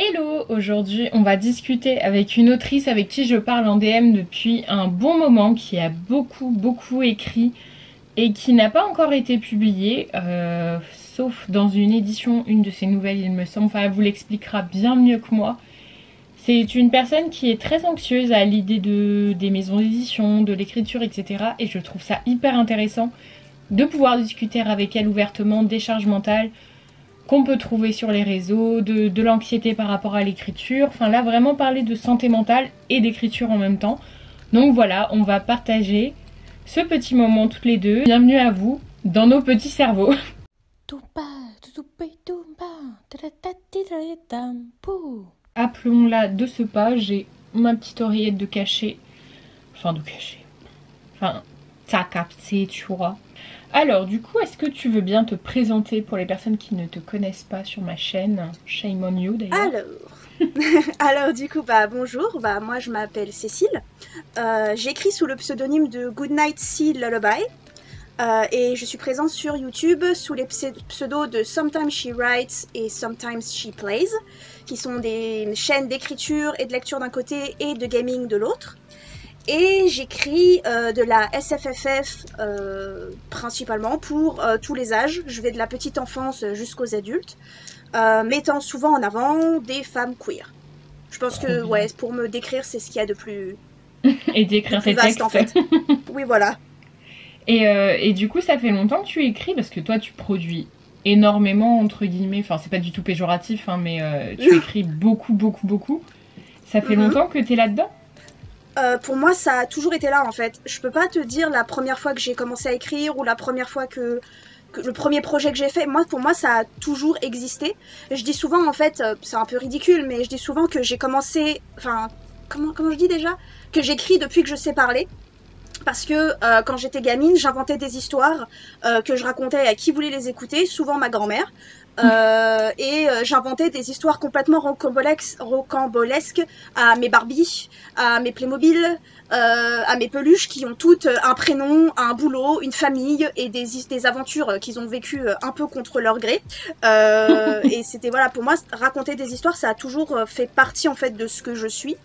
Hello, aujourd'hui on va discuter avec une autrice avec qui je parle en DM depuis un bon moment, qui a beaucoup écrit et qui n'a pas encore été publiée, sauf dans une édition, une de ses nouvelles il me semble, enfin elle vous l'expliquera bien mieux que moi. C'est une personne qui est très anxieuse à l'idée des maisons d'édition, de l'écriture, etc. Et je trouve ça hyper intéressant de pouvoir discuter avec elle ouvertement des charges mentales qu'on peut trouver sur les réseaux, de l'anxiété par rapport à l'écriture. Enfin là vraiment parler de santé mentale et d'écriture en même temps. Donc voilà, on va partager ce petit moment toutes les deux. Bienvenue à vous dans nos petits cerveaux. Appelons-la de ce pas, j'ai ma petite oreillette de cachet. Enfin t'as capté, tu vois. Alors du coup, est-ce que tu veux bien te présenter pour les personnes qui ne te connaissent pas sur ma chaîne? Shame on you d'ailleurs. Alors du coup, bonjour, moi je m'appelle Cécile. J'écris sous le pseudonyme de Goodnight Sea Lullaby. Et je suis présente sur YouTube sous les pseudos de Sometimes She Writes et Sometimes She Plays, qui sont des chaînes d'écriture et de lecture d'un côté et de gaming de l'autre. Et j'écris de la SFFF principalement pour tous les âges. Je vais de la petite enfance jusqu'aux adultes, mettant souvent en avant des femmes queer. Je pense que ouais, pour me décrire, c'est ce qu'il y a de plus et d'écrire tes vaste textes en fait. Oui, voilà. Et du coup, ça fait longtemps que tu écris, parce que toi, tu produis énormément, entre guillemets, enfin, c'est pas du tout péjoratif, hein, mais tu écris beaucoup. Ça fait longtemps que t'es là-dedans? Pour moi, ça a toujours été là, en fait. Je peux pas te dire la première fois que j'ai commencé à écrire ou la première fois que le premier projet que j'ai fait. Pour moi, ça a toujours existé. Je dis souvent, en fait, c'est un peu ridicule, mais je dis souvent que j'ai commencé... Enfin, comment je dis déjà? Que j'écris depuis que je sais parler. Parce que quand j'étais gamine, j'inventais des histoires que je racontais à qui voulait les écouter, souvent ma grand-mère. Et j'inventais des histoires complètement rocambolesques à mes Barbie, à mes Playmobil, à mes peluches qui ont toutes un prénom, un boulot, une famille et des aventures qu'ils ont vécues un peu contre leur gré. Et c'était, voilà, pour moi, raconter des histoires, ça a toujours fait partie en fait de ce que je suis.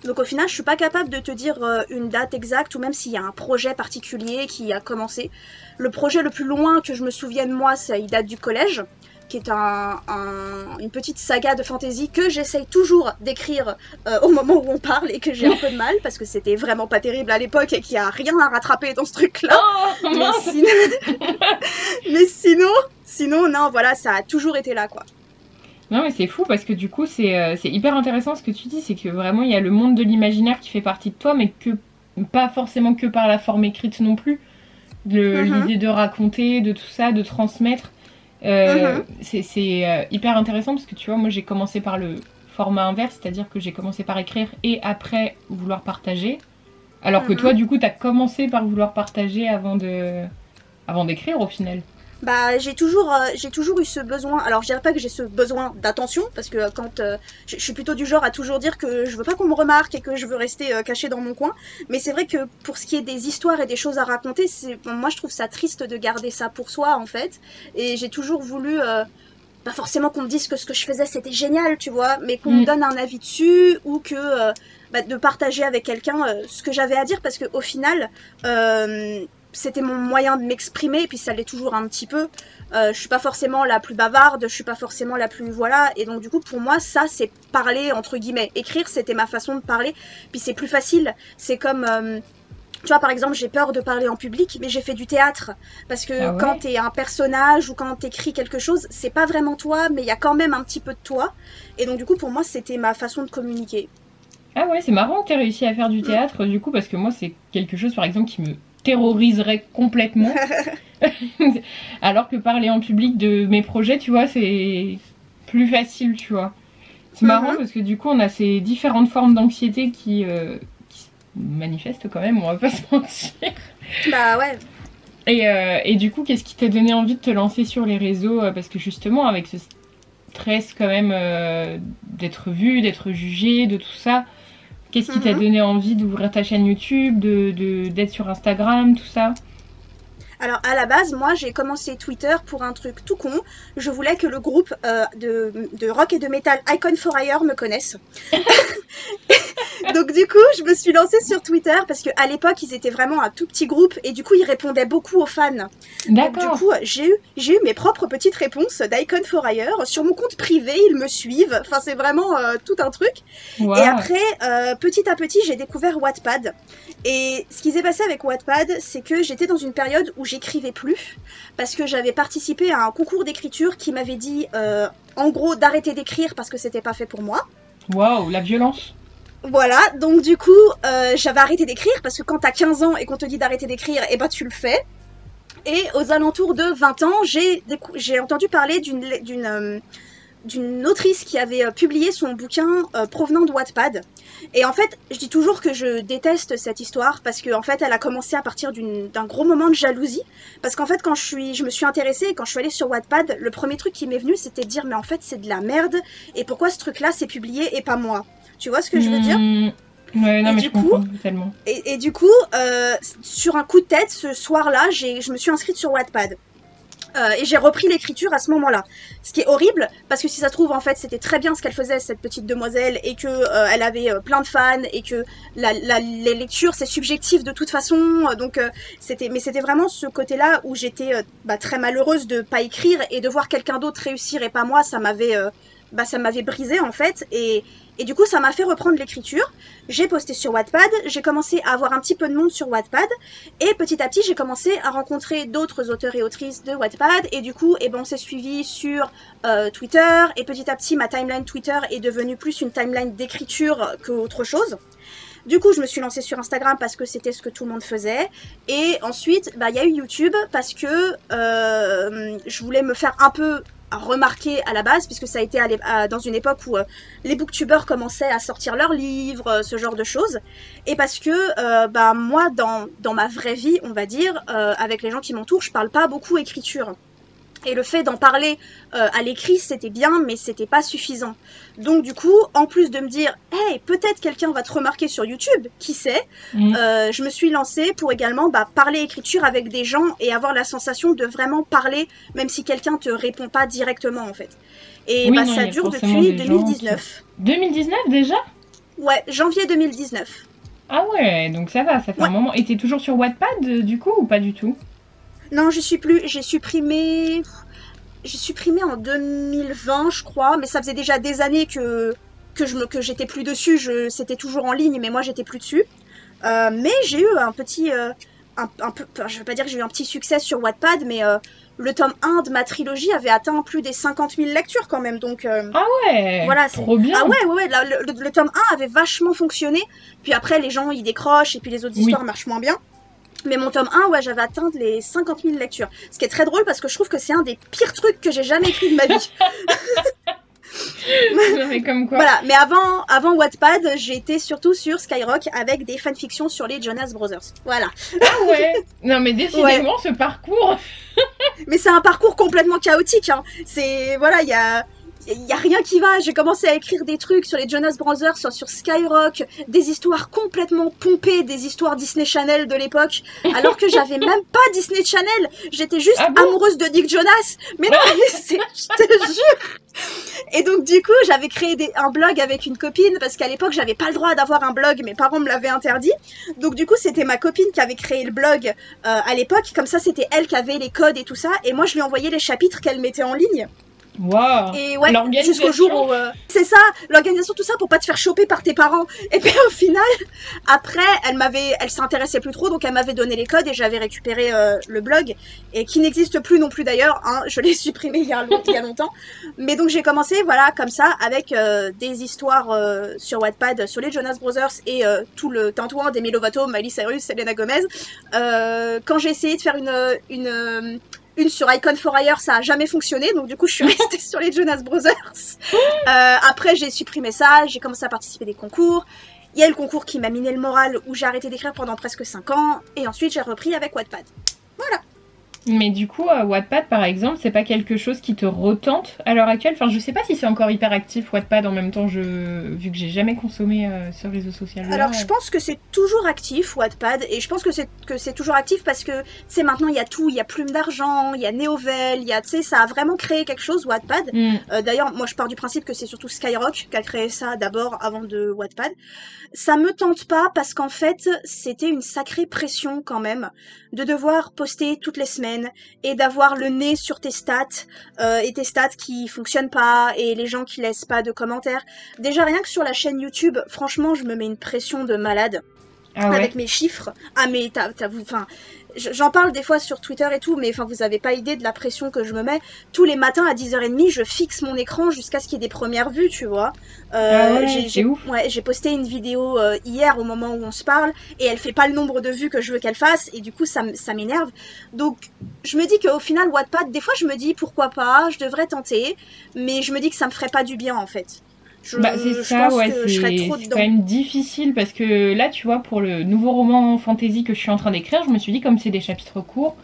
Donc au final, je suis pas capable de te dire une date exacte ou même s'il y a un projet particulier qui a commencé. Le projet le plus loin que je me souvienne moi, il date du collège, qui est une petite saga de fantasy que j'essaye toujours d'écrire au moment où on parle et que j'ai un peu de mal parce que c'était vraiment pas terrible à l'époque et qu'il y a rien à rattraper dans ce truc-là. Oh, mais sinon, non, voilà, ça a toujours été là, quoi. Non mais c'est fou parce que du coup c'est hyper intéressant ce que tu dis, c'est que vraiment il y a le monde de l'imaginaire qui fait partie de toi, mais que pas forcément que par la forme écrite non plus, l'idée de raconter, de tout ça, de transmettre. C'est hyper intéressant parce que tu vois, moi j'ai commencé par le format inverse, c'est-à-dire que j'ai commencé par écrire et après vouloir partager, alors que toi du coup t'as commencé par vouloir partager avant d'écrire au final. J'ai toujours eu ce besoin. Alors, je dirais pas que j'ai ce besoin d'attention, parce que quand je suis plutôt du genre à toujours dire que je veux pas qu'on me remarque et que je veux rester cachée dans mon coin. Mais c'est vrai que pour ce qui est des histoires et des choses à raconter, moi je trouve ça triste de garder ça pour soi en fait. Et j'ai toujours voulu pas forcément qu'on me dise que ce que je faisais c'était génial, tu vois, mais qu'on me donne un avis dessus ou que de partager avec quelqu'un ce que j'avais à dire, parce que au final. C'était mon moyen de m'exprimer, et puis ça l'est toujours un petit peu. Je suis pas forcément la plus bavarde, je suis pas forcément la plus... Voilà, et donc du coup, pour moi, ça, c'est parler, entre guillemets. Écrire, c'était ma façon de parler, puis c'est plus facile. C'est comme... tu vois, par exemple, j'ai peur de parler en public, mais j'ai fait du théâtre. Parce que quand t'es un personnage, ou quand t'écris quelque chose, c'est pas vraiment toi, mais il y a quand même un petit peu de toi. Et donc du coup, pour moi, c'était ma façon de communiquer. Ah ouais, c'est marrant que tu aies réussi à faire du théâtre du coup, parce que moi c'est quelque chose par exemple qui me terroriserait complètement. Alors que parler en public de mes projets, tu vois, c'est plus facile, tu vois. C'est marrant parce que du coup on a ces différentes formes d'anxiété qui se manifestent quand même, on va pas se mentir. Bah ouais. Et du coup, qu'est-ce qui t'a donné envie de te lancer sur les réseaux? Parce que justement, avec ce stress quand même d'être vu, d'être jugé, de tout ça, qu'est-ce qui t'a donné envie d'ouvrir ta chaîne YouTube, d'être sur Instagram, tout ça? Alors à la base, moi j'ai commencé Twitter pour un truc tout con. Je voulais que le groupe de rock et de metal Icon for Hire me connaisse. Donc du coup, je me suis lancée sur Twitter parce qu'à l'époque, ils étaient vraiment un tout petit groupe et du coup, ils répondaient beaucoup aux fans. Donc du coup, j'ai eu mes propres petites réponses d'Icon for Hire. Sur mon compte privé, ils me suivent. Enfin, c'est vraiment tout un truc. Wow. Et après, petit à petit, j'ai découvert Wattpad. Et ce qui s'est passé avec Wattpad, c'est que j'étais dans une période où j'écrivais plus parce que j'avais participé à un concours d'écriture qui m'avait dit, en gros, d'arrêter d'écrire parce que c'était pas fait pour moi. Waouh, la violence. Voilà, donc du coup, j'avais arrêté d'écrire parce que quand t'as 15 ans et qu'on te dit d'arrêter d'écrire, eh ben tu le fais. Et aux alentours de 20 ans, j'ai entendu parler d'une autrice qui avait publié son bouquin provenant de Wattpad. Et en fait, je dis toujours que je déteste cette histoire parce qu'en fait, elle a commencé à partir d'un gros moment de jalousie. Parce qu'en fait, quand je me suis intéressée, quand je suis allée sur Wattpad, le premier truc qui m'est venu, c'était de dire mais en fait, c'est de la merde. Et pourquoi ce truc-là, c'est publié et pas moi? Tu vois ce que je veux dire? Ouais, non, mais je comprends tellement. Et du coup, sur un coup de tête, ce soir-là, je me suis inscrite sur Wattpad. Et j'ai repris l'écriture à ce moment-là. Ce qui est horrible, parce que si ça se trouve, en fait, c'était très bien ce qu'elle faisait, cette petite demoiselle, et que elle avait plein de fans, et que les lectures, c'est subjectif de toute façon. Donc, c'était vraiment ce côté-là où j'étais très malheureuse de pas écrire, et de voir quelqu'un d'autre réussir et pas moi, ça m'avait brisée, en fait. Et du coup, ça m'a fait reprendre l'écriture. J'ai posté sur Wattpad, j'ai commencé à avoir un petit peu de monde sur Wattpad, et petit à petit, j'ai commencé à rencontrer d'autres auteurs et autrices de Wattpad, et du coup, on s'est suivi sur Twitter, et petit à petit, ma timeline Twitter est devenue plus une timeline d'écriture qu'autre chose. Du coup, je me suis lancée sur Instagram parce que c'était ce que tout le monde faisait. Et ensuite, il y a eu YouTube parce que je voulais me faire un peu remarquer à la base, puisque ça a été dans une époque où les booktubeurs commençaient à sortir leurs livres, ce genre de choses. Et parce que moi, dans ma vraie vie, on va dire, avec les gens qui m'entourent, je parle pas beaucoup écriture. Et le fait d'en parler à l'écrit, c'était bien, mais c'était pas suffisant. Donc du coup, en plus de me dire « Hey, peut-être quelqu'un va te remarquer sur YouTube, qui sait ?» Je me suis lancée pour également parler écriture avec des gens et avoir la sensation de vraiment parler, même si quelqu'un te répond pas directement, en fait. Et oui, ça dure depuis 2019. 2019 déjà? Ouais, janvier 2019. Ah ouais, donc ça va, ça fait un moment. Et t'es toujours sur Wattpad, du coup, ou pas du tout? Non, je suis plus. J'ai supprimé en 2020, je crois, mais ça faisait déjà des années que j'étais plus dessus. C'était toujours en ligne, mais moi j'étais plus dessus. Mais j'ai eu un petit, je veux pas dire que j'ai eu un petit succès sur Wattpad, mais le tome 1 de ma trilogie avait atteint plus des 50 000 lectures quand même, donc. Ah ouais. Voilà, trop bien. Ah ouais. Le tome 1 avait vachement fonctionné. Puis après, les gens ils décrochent et puis les autres histoires marchent moins bien. Mais mon tome 1, ouais, j'avais atteint les 50 000 lectures. Ce qui est très drôle parce que je trouve que c'est un des pires trucs que j'ai jamais écrit de ma vie. Mais comme quoi. Voilà, mais avant Wattpad, j'étais surtout sur Skyrock avec des fanfictions sur les Jonas Brothers. Voilà. Ah ouais. Non mais décidément, ce parcours. Mais c'est un parcours complètement chaotique, hein. Voilà, il y a rien qui va. J'ai commencé à écrire des trucs sur les Jonas Brothers, sur Skyrock, des histoires complètement pompées, des histoires Disney Channel de l'époque, alors que j'avais même pas Disney Channel. J'étais juste amoureuse de Nick Jonas. Mais non, je te jure. Et donc du coup, j'avais créé un blog avec une copine, parce qu'à l'époque, j'avais pas le droit d'avoir un blog, mes parents me l'avaient interdit. Donc du coup, c'était ma copine qui avait créé le blog à l'époque. Comme ça, c'était elle qui avait les codes et tout ça. Et moi, je lui envoyais les chapitres qu'elle mettait en ligne. Wow. Et ouais, jusqu'au jour où c'est ça, l'organisation, tout ça pour pas te faire choper par tes parents. Et puis au final, après, elle s'intéressait plus trop, donc elle m'avait donné les codes et j'avais récupéré le blog, et qui n'existe plus non plus d'ailleurs, hein, je l'ai supprimé il y a longtemps. Mais donc j'ai commencé, voilà, comme ça, avec des histoires sur Wattpad, sur les Jonas Brothers et tout le tintouin des Lovato, Miley Cyrus, Selena Gomez. Quand j'ai essayé de faire une sur Icon for Hire, ça a jamais fonctionné, donc du coup je suis restée sur les Jonas Brothers. Après j'ai supprimé ça, j'ai commencé à participer à des concours. Il y a eu le concours qui m'a miné le moral, où j'ai arrêté d'écrire pendant presque 5 ans, et ensuite j'ai repris avec Wattpad. Voilà. Mais du coup, Wattpad par exemple, c'est pas quelque chose qui te retente à l'heure actuelle. Enfin, je sais pas si c'est encore hyper actif Wattpad en même temps, vu que j'ai jamais consommé ce réseau social. Alors, je pense que c'est toujours actif, Wattpad, et je pense que c'est toujours actif parce que, tu sais, maintenant, il y a tout, il y a Plume d'Argent, il y a Néovel, il y a, tu sais, ça a vraiment créé quelque chose, Wattpad. D'ailleurs, moi, je pars du principe que c'est surtout Skyrock qui a créé ça d'abord avant de Wattpad. Ça me tente pas parce qu'en fait, c'était une sacrée pression quand même de devoir poster toutes les semaines et d'avoir le nez sur tes stats et tes stats qui fonctionnent pas et les gens qui laissent pas de commentaires. Déjà rien que sur la chaîne YouTube, franchement, je me mets une pression de malade avec mes chiffres. Ah mais enfin, j'en parle des fois sur Twitter et tout, mais enfin vous avez pas idée de la pression que je me mets. Tous les matins à 10h30, je fixe mon écran jusqu'à ce qu'il y ait des premières vues, tu vois. J'ai posté une vidéo hier au moment où on se parle et elle fait pas le nombre de vues que je veux qu'elle fasse et du coup ça m'énerve. Donc je me dis qu'au final Wattpad, des fois je me dis pourquoi pas, je devrais tenter, mais je me dis que ça me ferait pas du bien en fait. C'est ça, ouais, c'est quand même difficile parce que là, tu vois, pour le nouveau roman fantasy que je suis en train d'écrire, je me suis dit, comme c'est des chapitres courts,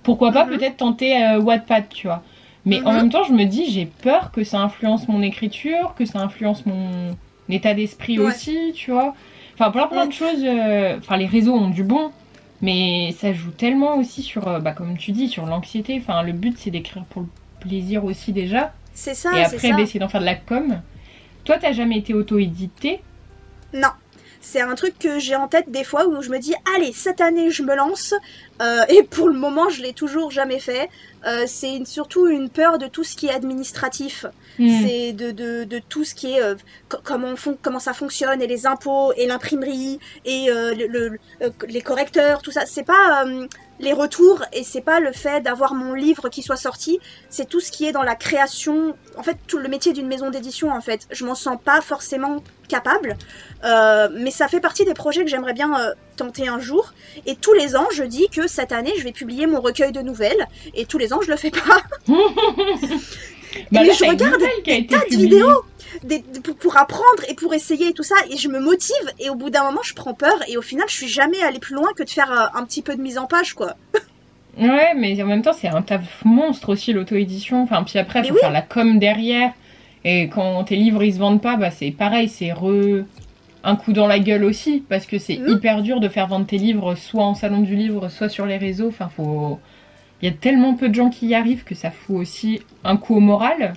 pourquoi pas peut-être tenter Wattpad, tu vois. Mais en même temps, je me dis, j'ai peur que ça influence mon écriture, que ça influence mon état d'esprit aussi, tu vois. Enfin, plein de choses. Enfin, les réseaux ont du bon, mais ça joue tellement aussi sur, comme tu dis, sur l'anxiété. Enfin, le but, c'est d'écrire pour le plaisir aussi déjà. C'est ça, et après, essayer d'en faire de la com. Toi, t'as jamais été auto-édité? Non. C'est un truc que j'ai en tête des fois où je me dis allez, cette année je me lance et pour le moment je l'ai toujours jamais fait. C'est surtout une peur de tout ce qui est administratif. C'est de tout ce qui est comment ça fonctionne et les impôts et l'imprimerie et les correcteurs, tout ça. C'est pas les retours et c'est pas le fait d'avoir mon livre qui soit sorti. C'est tout ce qui est dans la création. En fait, tout le métier d'une maison d'édition, en fait. Je m'en sens pas forcément capable. Mais ça fait partie des projets que j'aimerais bien tenter un jour. Et tous les ans, je dis que cette année, je vais publier mon recueil de nouvelles. Et tous les ans, je le fais pas. Mais je regarde des tas de vidéos pour apprendre et pour essayer et tout ça. Et je me motive. Et au bout d'un moment, je prends peur. Et au final, je suis jamais allée plus loin que de faire un petit peu de mise en page, quoi. Ouais, mais en même temps, c'est un taf monstre aussi, l'auto-édition. Enfin, puis après, il faut faire la com derrière. Et quand tes livres, ils se vendent pas, c'est pareil, c'est un coup dans la gueule aussi. Parce que c'est hyper dur de faire vendre tes livres, soit en salon du livre, soit sur les réseaux. Enfin, il y a tellement peu de gens qui y arrivent que ça fout aussi un coup au moral.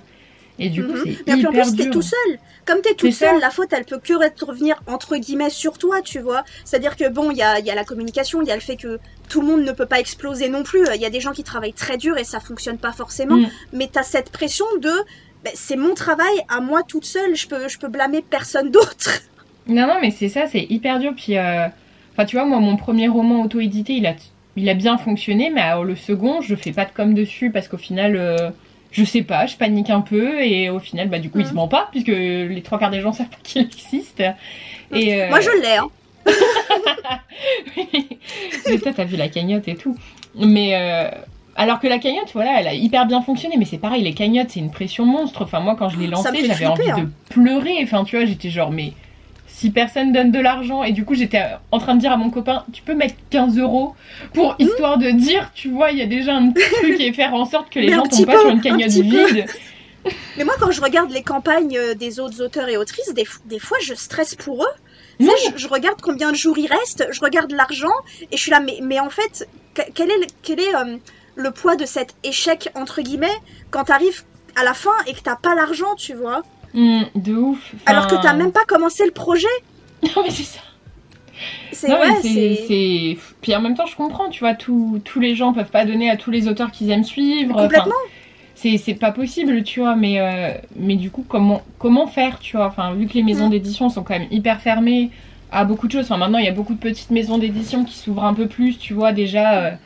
Et du coup, c'est hyper dur. Mais en plus, t'es tout seul. Comme t'es toute seule, la faute, elle peut que revenir, entre guillemets, sur toi, tu vois. C'est-à-dire que, bon, il y a la communication, il y a le fait que tout le monde ne peut pas exploser non plus. Il y a des gens qui travaillent très dur et ça fonctionne pas forcément. Mais t'as cette pression de... c'est mon travail, à moi toute seule, je peux blâmer personne d'autre. Non, mais c'est ça, c'est hyper dur. Puis, tu vois, moi, mon premier roman auto-édité, il a bien fonctionné, mais alors, le second, je fais pas de com dessus parce qu'au final, je sais pas, je panique un peu et au final, du coup, il se vend pas puisque les 3/4 des gens savent pas qu'il existe. Et, moi, je l'ai, hein. Mais toi, t'as vu la cagnotte et tout. Mais alors que la cagnotte, voilà, elle a hyper bien fonctionné, mais c'est pareil, les cagnottes, c'est une pression monstre. Enfin, moi, quand je l'ai lancée, j'avais envie de pleurer. Enfin, tu vois, j'étais genre, mais si personne donne de l'argent, et du coup, j'étais en train de dire à mon copain, tu peux mettre 15 € pour histoire de dire, tu vois, il y a déjà un petit truc et faire en sorte que les gens tombent pas sur une cagnotte vide. Mais moi, quand je regarde les campagnes des autres auteurs et autrices, des fois, je stresse pour eux. Je regarde combien de jours il reste, je regarde l'argent, et je suis là, mais en fait, quel est le poids de cet échec, entre guillemets, quand t'arrives à la fin et que t'as pas l'argent, tu vois. De ouf. Enfin... Alors que t'as même pas commencé le projet. Non, mais c'est ça. C'est... Puis en même temps, je comprends, tu vois, tous les gens peuvent pas donner à tous les auteurs qu'ils aiment suivre. Complètement. C'est pas possible, tu vois, mais du coup, comment faire, tu vois. Enfin, vu que les maisons d'édition sont quand même hyper fermées à beaucoup de choses. Enfin, maintenant, il y a beaucoup de petites maisons d'édition qui s'ouvrent un peu plus, tu vois, déjà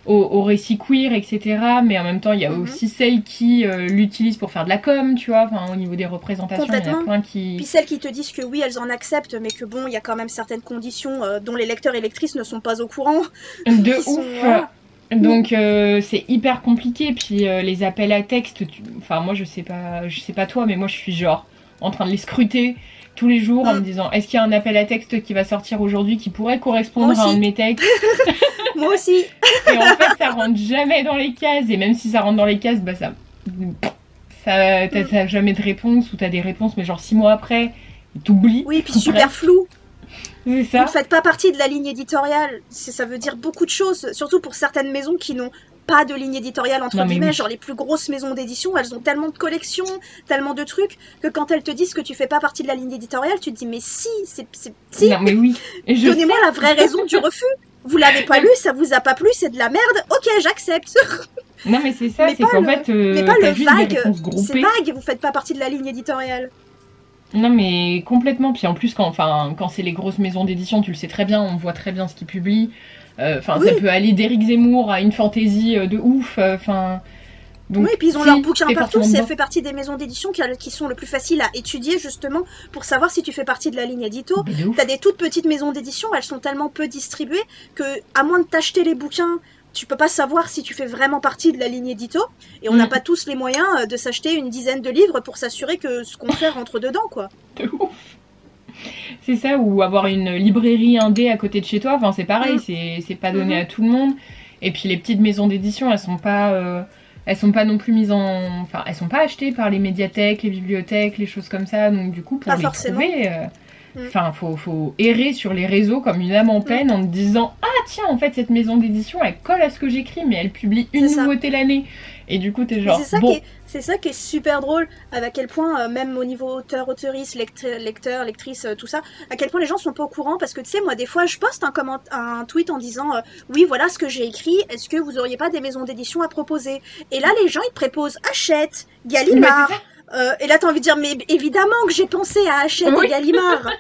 au récit queer, etc. Mais en même temps, il y a aussi celles qui l'utilisent pour faire de la com, tu vois. Enfin, au niveau des représentations, il y en a plein qui... Puis celles qui te disent que oui, elles en acceptent, mais que bon, il y a quand même certaines conditions dont les lecteurs et lectrices ne sont pas au courant. De ouf. Donc c'est hyper compliqué. Puis les appels à texte, enfin moi je sais pas toi, mais moi je suis genre en train de les scruter tous les jours en me disant est-ce qu'il y a un appel à texte qui va sortir aujourd'hui qui pourrait correspondre à un de mes textes. Moi aussi. Et en fait, ça rentre jamais dans les cases. Et même si ça rentre dans les cases, bah t'as jamais de réponse ou t'as des réponses, mais genre 6 mois après, t'oublies. Oui, puis super flou. C'est ça. Vous ne faites pas partie de la ligne éditoriale. Ça veut dire beaucoup de choses, surtout pour certaines maisons qui n'ont pas de ligne éditoriale entre guillemets, genre les plus grosses maisons d'édition, elles ont tellement de collections, tellement de trucs, que quand elles te disent que tu fais pas partie de la ligne éditoriale, tu te dis mais si. Non mais oui. Donnez-moi la vraie raison du refus. Vous l'avez pas lu, ça vous a pas plu, c'est de la merde. Ok, j'accepte. Non mais c'est ça, c'est qu'en fait, mais pas le vague. C'est vague, vous faites pas partie de la ligne éditoriale. Non mais complètement. Puis en plus quand c'est les grosses maisons d'édition, tu le sais très bien, on voit très bien ce qu'ils publient. Ça peut aller d'Éric Zemmour à une fantaisie de ouf. Donc, oui, et puis ils ont leurs bouquins partout. Ça fait partie des maisons d'édition qui sont le plus faciles à étudier justement pour savoir si tu fais partie de la ligne édito. T'as des toutes petites maisons d'édition, elles sont tellement peu distribuées que à moins de t'acheter les bouquins, tu peux pas savoir si tu fais vraiment partie de la ligne édito. Et on n'a pas tous les moyens de s'acheter une dizaine de livres pour s'assurer que ce qu'on fait rentre dedans, quoi. De ouf. C'est ça, ou avoir une librairie indé à côté de chez toi, c'est pareil, c'est pas donné à tout le monde. Et puis les petites maisons d'édition, elles sont pas non plus mises en... Enfin, elles sont pas achetées par les médiathèques, les bibliothèques, les choses comme ça, donc du coup, pour les trouver... faut errer sur les réseaux comme une âme en peine en te disant « Ah tiens, en fait, cette maison d'édition, elle colle à ce que j'écris, mais elle publie une nouveauté l'année. » Et du coup, t'es genre... C'est ça qui est super drôle, à quel point, même au niveau auteur, auteurice, lecteur, lectrice, tout ça, à quel point les gens sont pas au courant, parce que tu sais, moi, des fois, je poste un tweet en disant oui, voilà ce que j'ai écrit, est-ce que vous auriez pas des maisons d'édition à proposer? Et là, les gens, ils te proposent Hachette, Gallimard... et là, t'as envie de dire, mais évidemment que j'ai pensé à Hachette et Gallimard.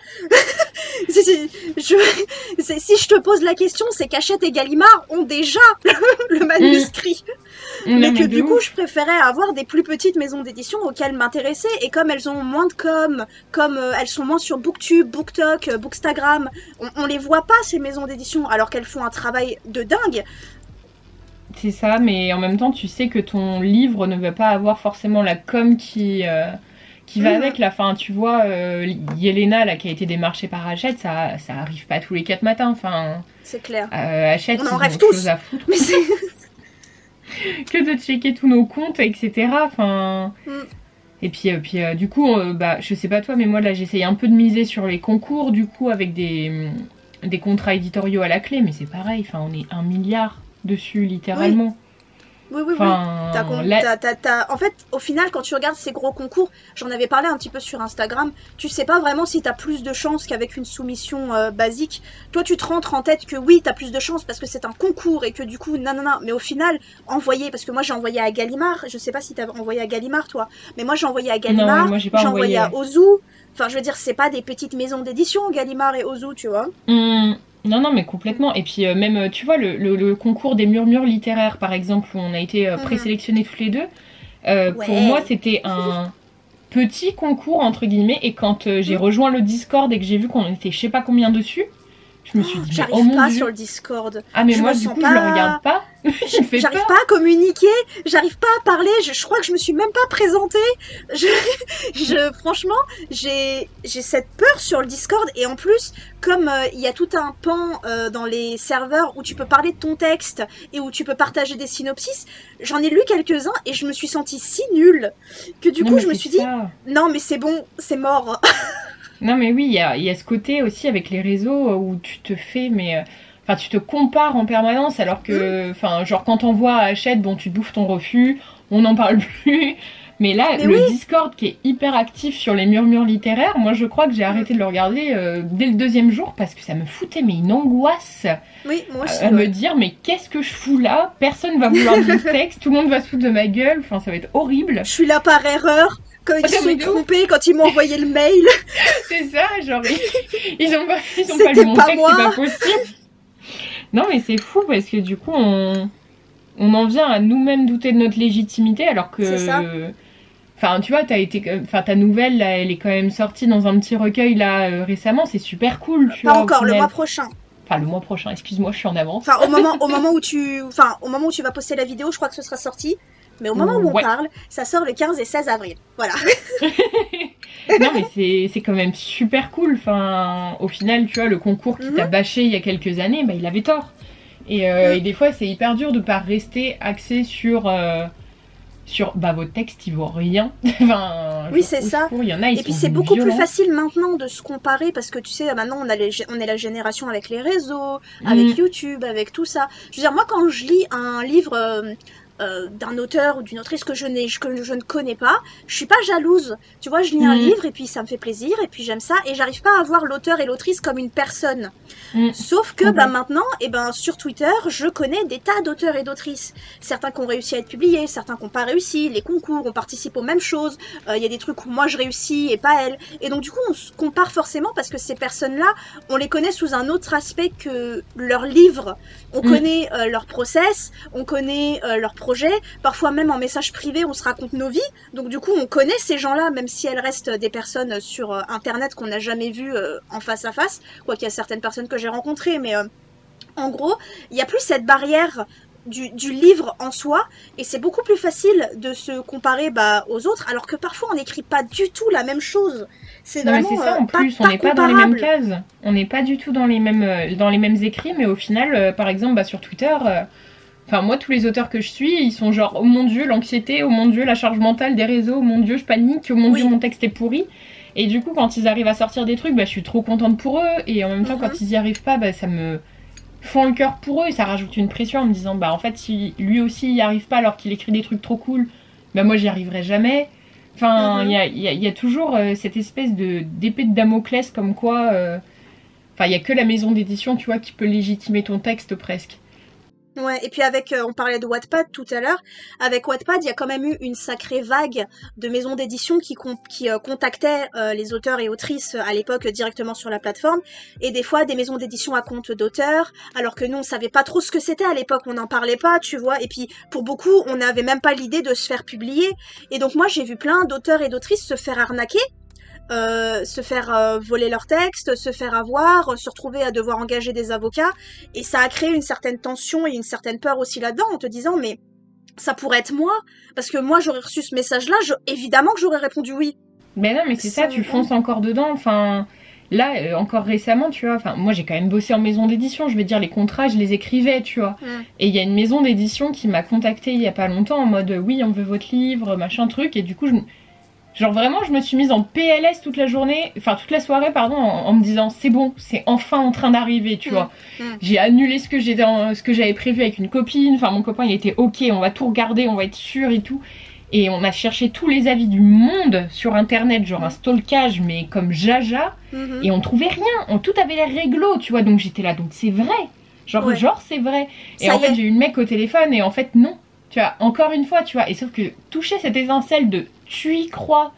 Si je te pose la question, c'est qu'Hachette et Gallimard ont déjà le manuscrit. Mais que du coup, je préférais avoir des plus petites maisons d'édition auxquelles m'intéresser. Et comme elles ont moins de comme elles sont moins sur Booktube, Booktok, Bookstagram, on les voit pas, ces maisons d'édition, alors qu'elles font un travail de dingue. C'est ça, mais en même temps, tu sais que ton livre ne va pas avoir forcément la com qui va avec la fin. Tu vois, Yelena, là, qui a été démarchée par Hachette, ça arrive pas tous les 4 matins. C'est clair. Hachette, on en rêve tous. Chose à foutre. Mais que de checker tous nos comptes, etc. Et puis du coup, je sais pas toi, mais moi, là, j'essaye un peu de miser sur les concours, du coup, avec des contrats éditoriaux à la clé, mais c'est pareil, on est 1 milliard dessus, littéralement. Oui. En fait, au final, quand tu regardes ces gros concours, j'en avais parlé un petit peu sur Instagram, tu sais pas vraiment si t'as plus de chance qu'avec une soumission basique. Toi, tu te rentres en tête que oui, t'as plus de chance parce que c'est un concours et que du coup, non. Mais au final, parce que moi j'ai envoyé à Gallimard, je sais pas si t'as envoyé à Gallimard, toi, mais moi j'ai envoyé à Gallimard, j'ai envoyé à Ozu. Enfin, je veux dire, c'est pas des petites maisons d'édition, Gallimard et Ozu, tu vois. Non, mais complètement. Et puis même, tu vois, le concours des murmures littéraires, par exemple, où on a été présélectionnés toutes les deux, pour moi, c'était un petit concours, entre guillemets, et quand j'ai rejoint le Discord et que j'ai vu qu'on était je sais pas combien dessus, je me suis dit, j'arrive pas sur le Discord. Ah, mais moi, du coup, je le regarde pas. J'arrive pas à communiquer, j'arrive pas à parler, je crois que je me suis même pas présentée. Franchement, j'ai cette peur sur le Discord, et en plus, comme il y a tout un pan dans les serveurs où tu peux parler de ton texte et où tu peux partager des synopsis, j'en ai lu quelques-uns et je me suis sentie si nulle que du coup, je me suis dit, non, mais c'est bon, c'est mort. Non mais oui, il y a ce côté aussi avec les réseaux où tu te fais, tu te compares en permanence alors que, genre quand on voit Hachette, bon tu bouffes ton refus, on n'en parle plus. Mais là, Discord qui est hyper actif sur les murmures littéraires, moi je crois que j'ai arrêté de le regarder dès le 2e jour parce que ça me foutait une angoisse. Oui, moi aussi. À me dire, mais qu'est-ce que je fous là? Personne va vouloir mon texte, tout le monde va se foutre de ma gueule, ça va être horrible. Je suis là par erreur. Quand ils se sont trompés, quand ils m'ont envoyé le mail. C'est ça, genre, ils ont pas lu mon texte, c'est pas possible. Non, mais c'est fou parce que du coup, on en vient à nous-mêmes douter de notre légitimité alors que... C'est ça. Tu vois, ta nouvelle, là, elle est quand même sortie dans un petit recueil, là, récemment, c'est super cool, tu vois. Pas encore, le mois prochain. Enfin, le mois prochain, excuse-moi, je suis en avance. Au moment où tu vas poster la vidéo, je crois que ce sera sorti. Mais au moment où on parle, ça sort le 15 et 16 avril. Voilà. Non, mais c'est quand même super cool. Enfin, au final, tu vois, le concours qui t'a bâché il y a quelques années, bah, il avait tort. Et des fois, c'est hyper dur de pas rester axé sur bah, votre texte, il vaut rien. Enfin, Oui, c'est ça. Il y en a, ils Et puis sont c'est beaucoup plus violents. facile maintenant de se comparer parce que tu sais, maintenant on est la génération avec les réseaux, avec YouTube, avec tout ça. Je veux dire, moi quand je lis un livre d'un auteur ou d'une autrice que je ne connais pas, je suis pas jalouse. Tu vois, je lis un livre et puis ça me fait plaisir et puis j'aime ça et j'arrive pas à voir l'auteur et l'autrice comme une personne. Sauf que bah, maintenant, sur Twitter, je connais des tas d'auteurs et d'autrices. Certains qui ont réussi à être publiés, certains qui n'ont pas réussi, les concours, on participe aux mêmes choses, il y a des trucs où moi je réussis et pas elle. Et donc du coup, on se compare forcément parce que ces personnes-là, on les connaît sous un autre aspect que leurs livres. On connaît leur process, on connaît leur projet, parfois même en message privé, on se raconte nos vies. Donc du coup, on connaît ces gens-là, même si elles restent des personnes sur Internet qu'on n'a jamais vues en face à face. Quoi qu'il y a certaines personnes que j'ai rencontrées, mais en gros, il n'y a plus cette barrière du livre en soi, et c'est beaucoup plus facile de se comparer aux autres, alors que parfois on n'écrit pas du tout la même chose. C'est vraiment ça, en plus, on n'est pas dans les mêmes cases. On n'est pas du tout dans les mêmes écrits, mais au final, par exemple, bah, sur Twitter... Enfin, moi, tous les auteurs que je suis, ils sont genre, oh mon dieu, l'anxiété, oh mon dieu, la charge mentale des réseaux, oh mon dieu, je panique, oh mon dieu, mon texte est pourri. Et du coup, quand ils arrivent à sortir des trucs, bah, je suis trop contente pour eux. Et en même temps, quand ils y arrivent pas, bah, ça me fend le cœur pour eux. Et ça rajoute une pression en me disant, bah, en fait, si lui aussi y arrive pas alors qu'il écrit des trucs trop cool, bah, moi, j'y arriverai jamais. Enfin, il y a toujours cette espèce d'épée de Damoclès comme quoi... Enfin, il y a que la maison d'édition, tu vois, qui peut légitimer ton texte presque. Ouais, et puis avec, on parlait de Wattpad tout à l'heure, avec Wattpad, il y a quand même eu une sacrée vague de maisons d'édition qui contactaient les auteurs et autrices à l'époque directement sur la plateforme, et des fois des maisons d'édition à compte d'auteurs, alors que nous on savait pas trop ce que c'était à l'époque, on n'en parlait pas, tu vois, et puis pour beaucoup on n'avait même pas l'idée de se faire publier, et donc moi j'ai vu plein d'auteurs et d'autrices se faire arnaquer, se faire voler leurs textes, se faire avoir, se retrouver à devoir engager des avocats, et ça a créé une certaine tension et une certaine peur aussi là-dedans en te disant mais ça pourrait être moi, parce que moi j'aurais reçu ce message-là, évidemment que j'aurais répondu oui. Mais non, mais c'est ça, tu fonces encore dedans, enfin... Là, encore récemment, tu vois, enfin, moi j'ai quand même bossé en maison d'édition, je vais dire, les contrats, je les écrivais, tu vois. Et il y a une maison d'édition qui m'a contactée il y a pas longtemps en mode oui, on veut votre livre, machin truc, et du coup, genre vraiment, je me suis mise en PLS toute la journée, enfin toute la soirée, pardon, en me disant c'est bon, c'est enfin en train d'arriver, tu vois. J'ai annulé ce que j'avais prévu avec une copine, enfin mon copain il était ok, on va tout regarder, on va être sûr et tout. Et on a cherché tous les avis du monde sur internet, genre un stalkage, mais comme jaja, et on trouvait rien, tout avait l'air réglo, tu vois, donc j'étais là, donc c'est vrai, genre c'est vrai. Et en fait j'ai eu le mec au téléphone et en fait non. Tu vois, encore une fois, tu vois, et sauf que toucher cette étincelle de tu y crois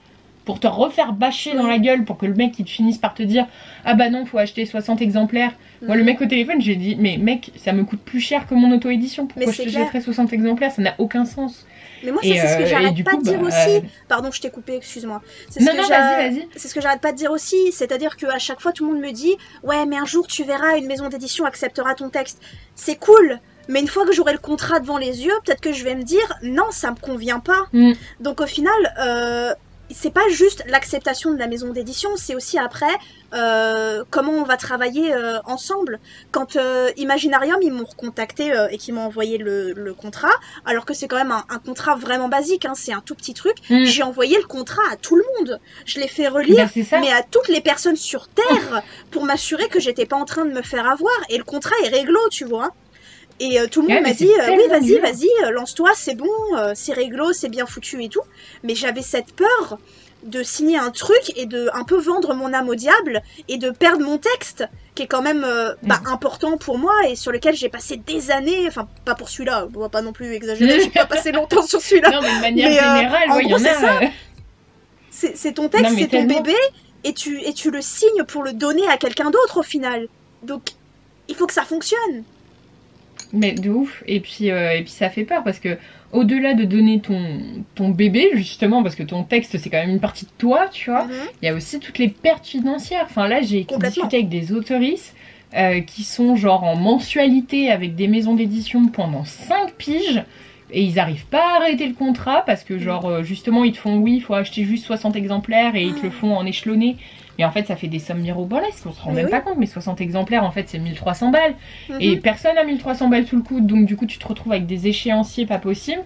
pour te refaire bâcher dans la gueule pour que le mec il te finisse par te dire ah bah non, faut acheter 60 exemplaires. Moi, le mec au téléphone, j'ai dit mais mec, ça me coûte plus cher que mon auto-édition, pourquoi je te jetterais 60 exemplaires, ça n'a aucun sens. Mais moi, c'est ce que j'arrête pas de dire aussi. Pardon, je t'ai coupé, excuse-moi. Non, vas-y. C'est ce que j'arrête pas de dire aussi. C'est-à-dire qu'à chaque fois, tout le monde me dit ouais, mais un jour, tu verras, une maison d'édition acceptera ton texte. C'est cool. Mais une fois que j'aurai le contrat devant les yeux, peut-être que je vais me dire non, ça me convient pas. Donc au final, c'est pas juste l'acceptation de la maison d'édition, c'est aussi après comment on va travailler ensemble. Quand Imaginarium, ils m'ont recontacté et qu'ils m'ont envoyé le contrat, alors que c'est quand même un contrat vraiment basique, hein, c'est un tout petit truc, j'ai envoyé le contrat à tout le monde. Je l'ai fait relire, mais à toutes les personnes sur Terre, pour m'assurer que j'étais pas en train de me faire avoir. Et le contrat est réglo, tu vois. Et tout le monde m'a dit oui, vas-y, lance-toi, c'est bon, c'est réglo, c'est bien foutu et tout. Mais j'avais cette peur de signer un truc et de un peu vendre mon âme au diable et de perdre mon texte, qui est quand même important pour moi et sur lequel j'ai passé des années, enfin pas pour celui-là, on va pas non plus exagérer, j'ai pas passé longtemps sur celui-là. Non mais de manière générale, en gros, c'est ça. C'est ton texte, c'est ton bébé, et tu le signes pour le donner à quelqu'un d'autre au final. Donc il faut que ça fonctionne. Mais de ouf, et puis ça fait peur parce que au-delà de donner ton bébé justement, parce que ton texte c'est quand même une partie de toi, tu vois, il y a aussi toutes les pertes financières. Enfin là j'ai discuté avec des auteurices qui sont genre en mensualité avec des maisons d'édition pendant 5 piges, Et ils arrivent pas à arrêter le contrat parce que genre justement ils te font oui, il faut acheter juste 60 exemplaires et ils te le font en échelonné. Mais en fait ça fait des sommes mirobolesques, on se rend même pas compte, mais 60 exemplaires en fait c'est 1300 balles. Et personne a 1300 balles sous le coude, donc du coup tu te retrouves avec des échéanciers pas possibles.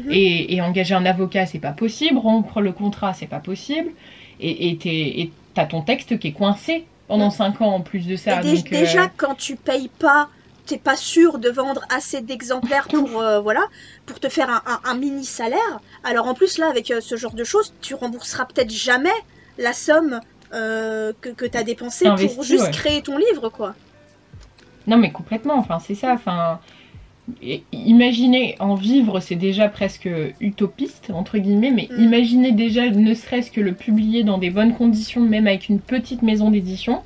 Et engager un avocat c'est pas possible, rompre le contrat c'est pas possible. Et t'as ton texte qui est coincé pendant 5 ans en plus de ça. Et déjà quand tu payes pas, t'es pas sûr de vendre assez d'exemplaires pour te faire un mini salaire. Alors en plus là avec ce genre de choses, tu rembourseras peut-être jamais la somme que t'as dépensée pour juste créer ton livre quoi. Non mais complètement, enfin c'est ça, enfin imaginez en vivre c'est déjà presque utopiste entre guillemets, mais imaginez déjà ne serait-ce que le publier dans des bonnes conditions, même avec une petite maison d'édition.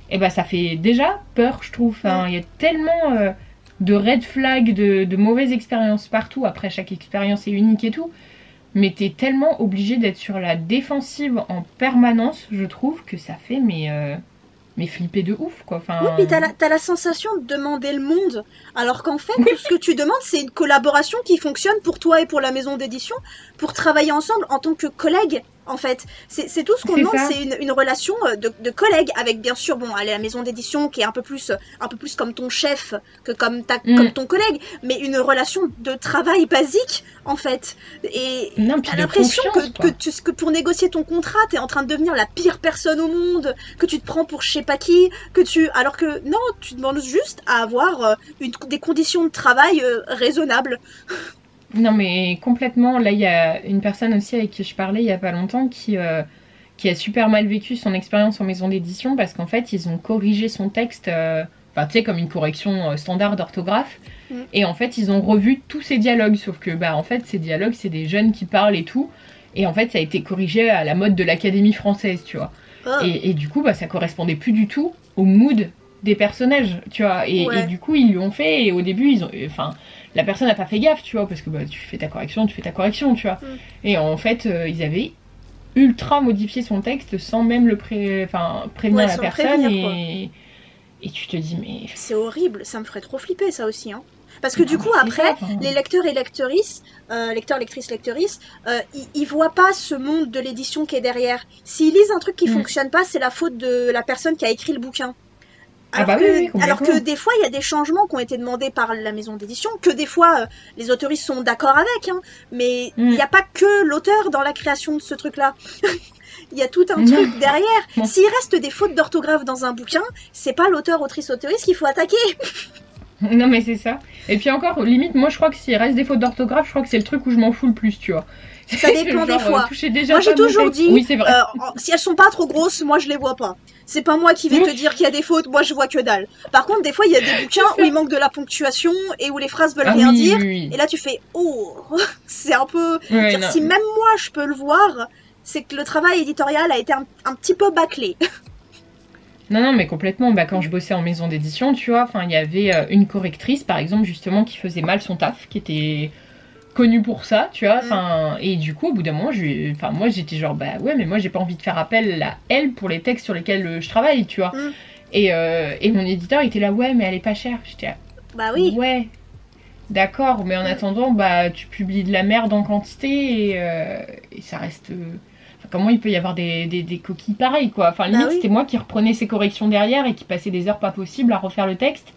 Et bah ça fait déjà peur je trouve, enfin, y a tellement de red flags, de mauvaises expériences partout, après chaque expérience est unique et tout, mais t'es tellement obligé d'être sur la défensive en permanence, je trouve que ça fait mais flipper de ouf quoi. Enfin... Oui, puis t'as la sensation de demander le monde, alors qu'en fait tout ce que tu demandes c'est une collaboration qui fonctionne pour toi et pour la maison d'édition, pour travailler ensemble en tant que collègues. En fait, c'est tout ce qu'on demande, c'est une relation de collègues avec bien sûr la maison d'édition qui est un peu plus comme ton chef que comme ton collègue, mais une relation de travail basique en fait. Et t'as l'impression que pour négocier ton contrat, t'es en train de devenir la pire personne au monde, que tu te prends pour je sais pas qui, alors que non, tu demandes juste à avoir des conditions de travail raisonnables. Non mais complètement, là il y a une personne aussi avec qui je parlais il y a pas longtemps qui a super mal vécu son expérience en maison d'édition parce qu'en fait ils ont corrigé son texte, enfin tu sais comme une correction standard d'orthographe, et en fait ils ont revu tous ces dialogues, sauf que bah en fait ces dialogues c'est des jeunes qui parlent et tout, et en fait ça a été corrigé à la mode de l'Académie française tu vois, et du coup bah ça correspondait plus du tout au mood des personnages tu vois, et du coup ils l'ont fait, et au début ils ont, enfin la personne n'a pas fait gaffe, tu vois, parce que bah, tu fais ta correction, tu vois. Et en fait, ils avaient ultra modifié son texte sans même le prévenir la personne. Et tu te dis, mais... C'est horrible, ça me ferait trop flipper, ça aussi. Hein. Parce que du coup, après, les lecteurs et lectrices, ils voient pas ce monde de l'édition qui est derrière. S'ils lisent un truc qui fonctionne pas, c'est la faute de la personne qui a écrit le bouquin. Alors que des fois, il y a des changements qui ont été demandés par la maison d'édition, que des fois, les autoristes sont d'accord avec, hein, mais il n'y a pas que l'auteur dans la création de ce truc-là. Il y a tout un truc derrière. S'il reste des fautes d'orthographe dans un bouquin, c'est pas l'auteur, autrice, autoriste qu'il faut attaquer. Non mais c'est ça. Et puis encore, limite, moi je crois que s'il reste des fautes d'orthographe, je crois que c'est le truc où je m'en fous le plus, tu vois. Ça dépend des fois. Moi j'ai toujours dit, si elles sont pas trop grosses, moi je les vois pas. C'est pas moi qui vais te dire qu'il y a des fautes, moi je vois que dalle. Par contre, des fois il y a des bouquins où il manque de la ponctuation et où les phrases veulent rien dire. Et là tu fais, oh, c'est un peu... si même moi je peux le voir, c'est que le travail éditorial a été un petit peu bâclé. Non, mais complètement. Bah, quand je bossais en maison d'édition, tu vois, il y avait une correctrice, par exemple, justement, qui faisait mal son taf, qui était connue pour ça, tu vois. Et du coup, au bout d'un moment, moi, j'étais genre, bah ouais, mais moi, j'ai pas envie de faire appel à elle pour les textes sur lesquels je travaille, tu vois. Et mon éditeur était là, ouais, mais elle est pas chère. J'étais là, bah oui. Ouais, d'accord, mais en attendant, bah, tu publies de la merde en quantité et ça reste... Comment il peut y avoir des coquilles pareilles, quoi. Enfin, limite, c'était moi qui reprenais ces corrections derrière et qui passais des heures pas possibles à refaire le texte.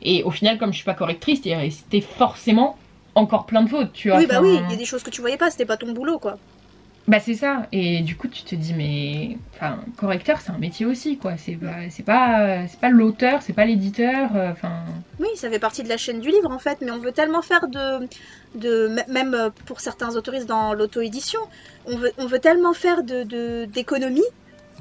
Et au final, comme je suis pas correctrice, c'était forcément encore plein de fautes, tu vois. Oui, bah oui, il y a des choses que tu voyais pas, c'était pas ton boulot, quoi. Bah c'est ça, et du coup tu te dis mais enfin correcteur c'est un métier aussi quoi, c'est pas l'auteur, c'est pas l'éditeur, enfin. Oui, ça fait partie de la chaîne du livre en fait, mais on veut tellement faire même pour certains autoristes dans l'auto-édition, on veut tellement faire d'économies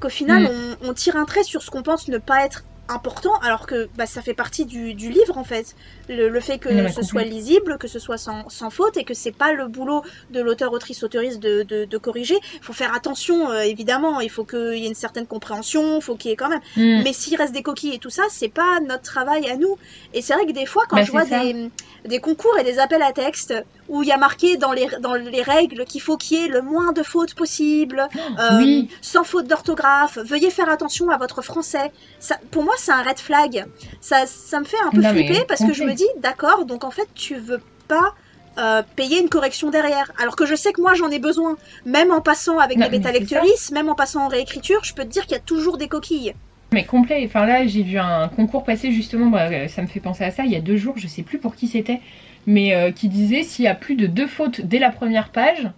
qu'au final on tire un trait sur ce qu'on pense ne pas être important, alors que bah, ça fait partie du livre en fait. Le fait que ce soit lisible, que ce soit sans faute, et que c'est pas le boulot de l'auteur, autrice, autoriste de corriger. Il faut faire attention, évidemment, il faut qu'il y ait une certaine compréhension, il faut qu'il y ait quand même. Mais s'il reste des coquilles et tout ça, c'est pas notre travail à nous. Et c'est vrai que des fois, quand je vois des concours et des appels à texte où il y a marqué dans les règles qu'il faut qu'il y ait le moins de fautes possible, sans faute d'orthographe, veuillez faire attention à votre français. Ça, pour moi, c'est un red flag. Ça me fait un peu flipper parce que je me dis, d'accord, donc en fait, tu veux pas payer une correction derrière. Alors que je sais que moi j'en ai besoin, même en passant avec des bêta-lectrices, même en passant en réécriture, je peux te dire qu'il y a toujours des coquilles. Mais complet, enfin là j'ai vu un concours passer justement, bah, ça me fait penser à ça, il y a 2 jours, je sais plus pour qui c'était, mais qui disait s'il y a plus de 2 fautes dès la première page,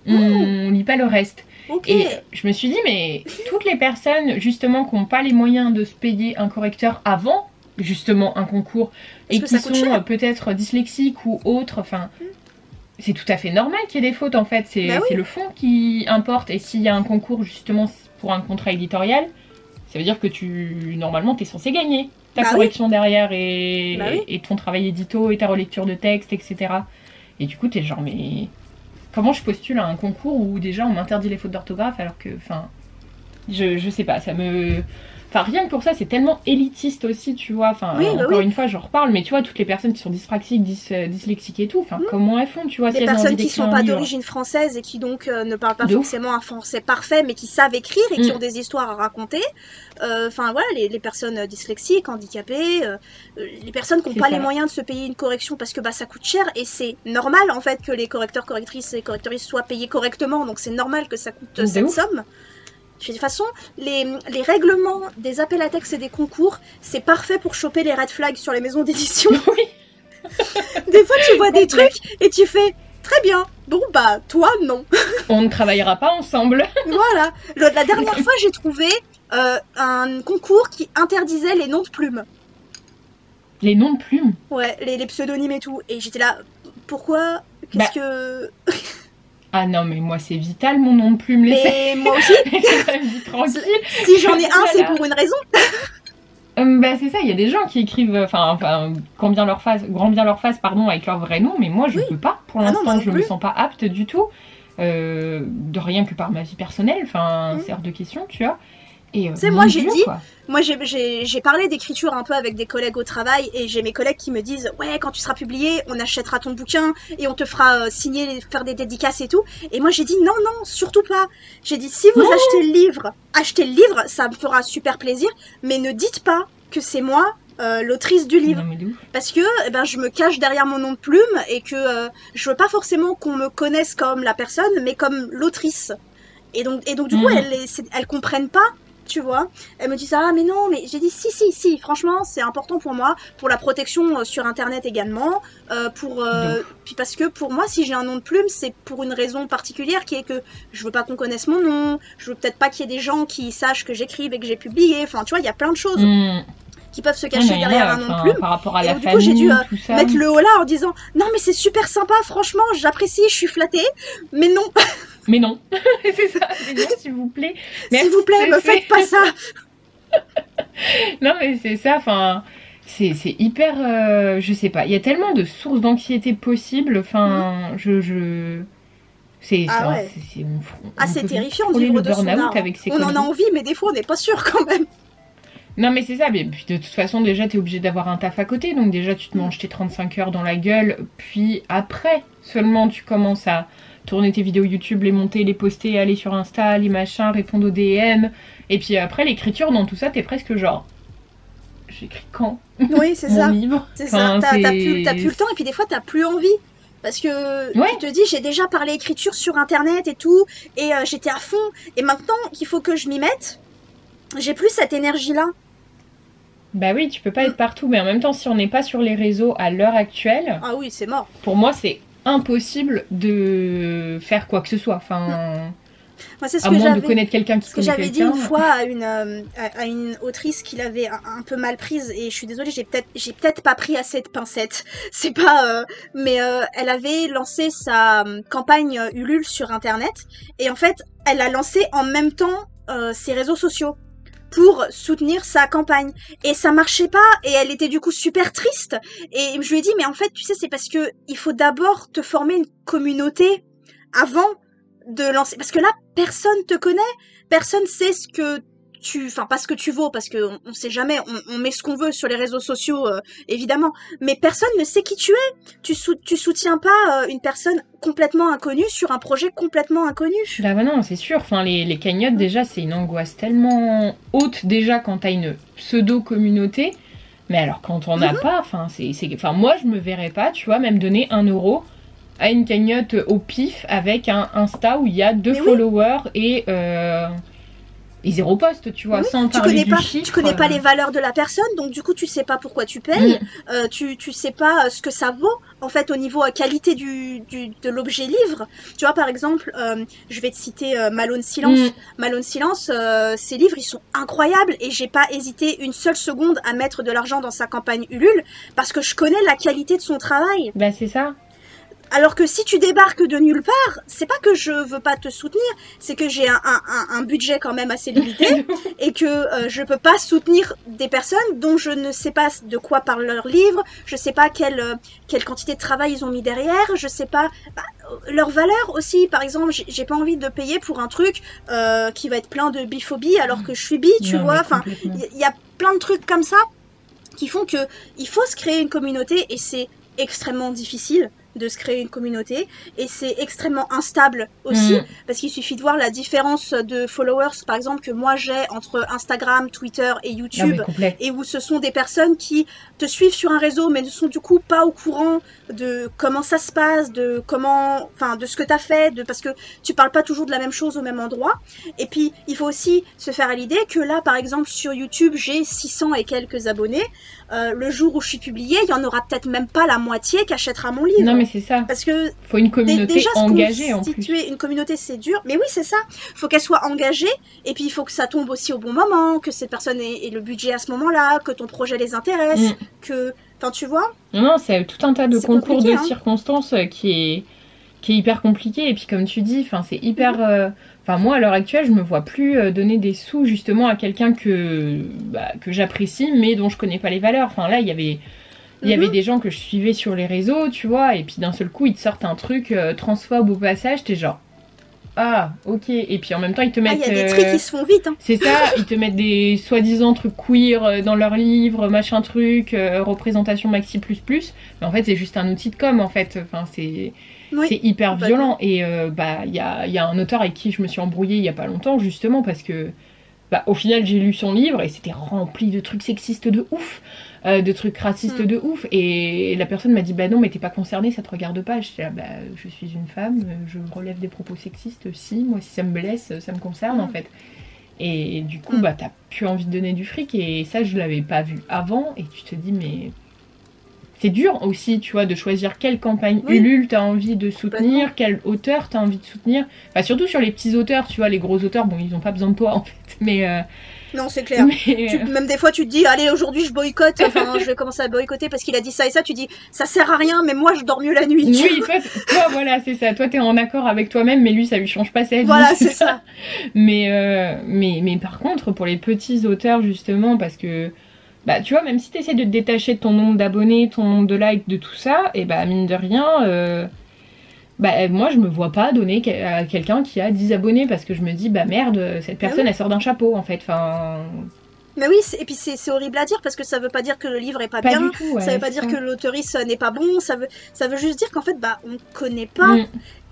on lit pas le reste. Okay. Et je me suis dit, mais toutes les personnes justement qui n'ont pas les moyens de se payer un correcteur avant justement un concours et qui sont peut-être dyslexiques ou autres, enfin c'est tout à fait normal qu'il y ait des fautes en fait, c'est le fond qui importe. Et s'il y a un concours justement pour un contrat éditorial, ça veut dire que normalement t'es censé gagner ta correction derrière et ton travail édito et ta relecture de texte, etc. Et du coup t'es genre mais comment je postule à un concours où déjà on m'interdit les fautes d'orthographe alors que, enfin, je sais pas, ça me... Enfin, rien que pour ça, c'est tellement élitiste aussi, tu vois. Enfin, encore une fois, j'en reparle, mais tu vois, toutes les personnes qui sont dyspraxiques, dyslexiques et tout, enfin, comment elles font, tu vois, les personnes qui sont pas d'origine française et qui donc ne parlent pas forcément un français parfait, mais qui savent écrire et qui ont des histoires à raconter. Enfin, voilà, les personnes dyslexiques, handicapées, les personnes qui n'ont pas les moyens de se payer une correction parce que bah, ça coûte cher et c'est normal, en fait, que les correcteurs, correctrices et correctrices soient payés correctement, donc c'est normal que ça coûte cette somme. De toute façon, les règlements des appels à texte et des concours, c'est parfait pour choper les red flags sur les maisons d'édition. Oui. Des fois, tu vois des trucs et tu fais très bien. Bon, bah, toi, non. On ne travaillera pas ensemble. Voilà. La dernière fois, j'ai trouvé un concours qui interdisait les noms de plumes. Les noms de plumes? Ouais, les pseudonymes et tout. Et j'étais là, pourquoi? Qu'est-ce que... Ah non, mais moi c'est vital mon nom de plume. Mais moi aussi. Tranquille. Si j'en ai un, c'est pour une raison. Bah c'est ça, il y a des gens qui écrivent, enfin grand bien leur face, pardon, avec leur vrai nom, mais moi je peux pas. Pour l'instant, je me sens pas apte du tout, de rien que par ma vie personnelle. Enfin, c'est hors de question, tu vois. Et moi j'ai parlé d'écriture un peu avec des collègues au travail et j'ai mes collègues qui me disent ouais, quand tu seras publié on achètera ton bouquin et on te fera signer, faire des dédicaces et tout. Et moi j'ai dit non, surtout pas. J'ai dit si vous achetez le livre, ça me fera super plaisir, mais ne dites pas que c'est moi l'autrice du livre. Parce que je me cache derrière mon nom de plume et que je veux pas forcément qu'on me connaisse comme la personne mais comme l'autrice. Et donc du coup elles comprennent pas. Tu vois, elle me dit ça, mais non, mais j'ai dit si, franchement, c'est important pour moi, pour la protection sur Internet également, puis parce que pour moi, si j'ai un nom de plume, c'est pour une raison particulière qui est que je veux pas qu'on connaisse mon nom, je veux peut-être pas qu'il y ait des gens qui sachent que j'écrive et que j'ai publié, enfin, tu vois, il y a plein de choses qui peuvent se cacher derrière un nom de plume. Par rapport à la du coup, j'ai dû mettre le haut là en disant, non, mais c'est super sympa, franchement, j'apprécie, je suis flattée, mais non. Mais non, c'est ça, mais non, s'il vous plaît. S'il vous plaît, me faites pas ça. Non, mais c'est ça, enfin, c'est hyper, je sais pas, il y a tellement de sources d'anxiété possibles, enfin, c'est terrifiant de vivre de son art. On en a envie, mais des fois, on n'est pas sûr quand même. Non mais c'est ça, mais puis de toute façon déjà t'es obligé d'avoir un taf à côté, donc déjà tu te manges tes 35 heures dans la gueule, puis après seulement tu commences à tourner tes vidéos YouTube, les monter, les poster, aller sur Insta, les machins, répondre aux DM, et puis après l'écriture dans tout ça t'es presque genre, j'écris quand? Oui c'est ça, livre. C'est ça, t'as plus le temps et puis des fois t'as plus envie. Parce que tu te dis, j'ai déjà parlé écriture sur Internet et tout, et j'étais à fond, et maintenant qu'il faut que je m'y mette, j'ai plus cette énergie-là. Bah oui, tu peux pas être partout, mais en même temps, si on n'est pas sur les réseaux à l'heure actuelle... Ah oui, c'est mort. Pour moi, c'est impossible de faire quoi que ce soit. Enfin... Moi, c'est ce à que moins de connaître quelqu'un qui connaît quelqu'un. J'avais dit une fois à une autrice qui l'avait un peu mal prise, et je suis désolée, j'ai peut-être pas pris assez de pincettes. C'est pas... mais elle avait lancé sa campagne Ulule sur Internet, et en fait, elle a lancé en même temps ses réseaux sociaux pour soutenir sa campagne. Et ça marchait pas, et elle était du coup super triste. Et je lui ai dit, mais en fait, tu sais, c'est parce que il faut d'abord te former une communauté avant de lancer. Parce que là, personne te connaît, personne sait ce que enfin pas ce que tu vaux, parce que on sait jamais, on met ce qu'on veut sur les réseaux sociaux, évidemment, mais personne ne sait qui tu es. Tu soutiens pas une personne complètement inconnue sur un projet complètement inconnu. Bah non, c'est sûr, enfin les cagnottes déjà c'est une angoisse tellement haute déjà quand t'as une pseudo-communauté, mais alors quand on n'a pas, enfin moi je me verrais pas, tu vois, même donner 1 euro à une cagnotte au pif avec un Insta où il y a 2 followers et 0 post, tu vois, sans parler du chiffre. Tu connais pas les valeurs de la personne, donc du coup tu sais pas pourquoi tu payes, tu sais pas ce que ça vaut en fait au niveau qualité de l'objet livre. Tu vois par exemple, je vais te citer Malone Silence. Malone Silence, ses livres ils sont incroyables et j'ai pas hésité une seule seconde à mettre de l'argent dans sa campagne Ulule parce que je connais la qualité de son travail. Bah c'est ça. Alors que si tu débarques de nulle part, c'est pas que je veux pas te soutenir, c'est que j'ai un budget quand même assez limité et que je peux pas soutenir des personnes dont je ne sais pas de quoi parlent leurs livres, je sais pas quelle quantité de travail ils ont mis derrière, je sais pas leur valeur aussi. Par exemple, j'ai pas envie de payer pour un truc qui va être plein de biphobie alors que je suis bi, tu vois. Enfin, il y a plein de trucs comme ça qui font que il faut se créer une communauté et c'est extrêmement difficile de se créer une communauté et c'est extrêmement instable aussi parce qu'il suffit de voir la différence de followers par exemple que moi j'ai entre Instagram, Twitter et YouTube et où ce sont des personnes qui te suivent sur un réseau mais ne sont du coup pas au courant de comment ça se passe, de comment, enfin de ce que t'as fait, parce que tu parles pas toujours de la même chose au même endroit. Et puis il faut aussi se faire à l'idée que là par exemple sur YouTube j'ai 600 et quelques abonnés. Le jour où je suis publiée, il y en aura peut-être même pas la moitié qui achètera mon livre. Non mais c'est ça. Parce que faut une communauté déjà, engagée en plus. Constituer une communauté c'est dur, mais oui c'est ça. Faut qu'elle soit engagée et puis il faut que ça tombe aussi au bon moment, que cette personne ait le budget à ce moment-là, que ton projet les intéresse, que, enfin tu vois. Non, c'est tout un tas de concours de circonstances qui est hyper compliqué et puis comme tu dis, enfin c'est hyper. Enfin, moi, à l'heure actuelle, je me vois plus donner des sous justement à quelqu'un que j'apprécie, mais dont je connais pas les valeurs. Enfin, là, il y avait des gens que je suivais sur les réseaux, tu vois, et puis d'un seul coup, ils te sortent un truc transphobe au passage, t'es genre, ah, ok. Et puis en même temps, ils te mettent... il y a des trucs qui se font vite, hein. C'est ça, ils te mettent des soi-disant trucs queer dans leurs livres, machin truc, représentation maxi plus plus. Mais en fait, c'est juste un outil de com, en fait. Enfin, c'est hyper violent. Et il y a un auteur avec qui je me suis embrouillée il y a pas longtemps, justement, parce que au final, j'ai lu son livre et c'était rempli de trucs sexistes de ouf, de trucs racistes de ouf. Et la personne m'a dit, bah non, mais t'es pas concernée, ça te regarde pas. Je dis, je suis une femme, je relève des propos sexistes, si, moi, si ça me blesse, ça me concerne, en fait. Et du coup, t'as plus envie de donner du fric et ça, je l'avais pas vu avant. Et tu te dis, mais... C'est dur aussi, tu vois, de choisir quelle campagne Ulule t'as envie de soutenir, quel auteur t'as envie de soutenir. Enfin, surtout sur les petits auteurs, tu vois, les gros auteurs, bon, ils ont pas besoin de toi, en fait, mais... Non, c'est clair. Même des fois, tu te dis, allez, aujourd'hui, je boycotte, enfin, je vais commencer à boycotter parce qu'il a dit ça et ça, tu dis, ça sert à rien, mais moi, je dors mieux la nuit. Oui, toi, voilà, c'est ça. Toi, t'es en accord avec toi-même, mais lui, ça lui change pas sa vie. Voilà, c'est ça. Mais par contre, pour les petits auteurs, justement, parce que... Bah, tu vois, même si tu essaies de te détacher de ton nombre d'abonnés, ton nombre de likes, de tout ça, et bah, mine de rien, moi, je me vois pas donner à quelqu'un qui a 10 abonnés parce que je me dis, bah merde, cette personne, elle sort d'un chapeau, en fait. Enfin... Mais oui, et puis c'est horrible à dire parce que ça veut pas dire que le livre est pas bien, du tout, ça veut pas dire que l'auteuriste n'est pas bon, ça veut juste dire qu'en fait, on connaît pas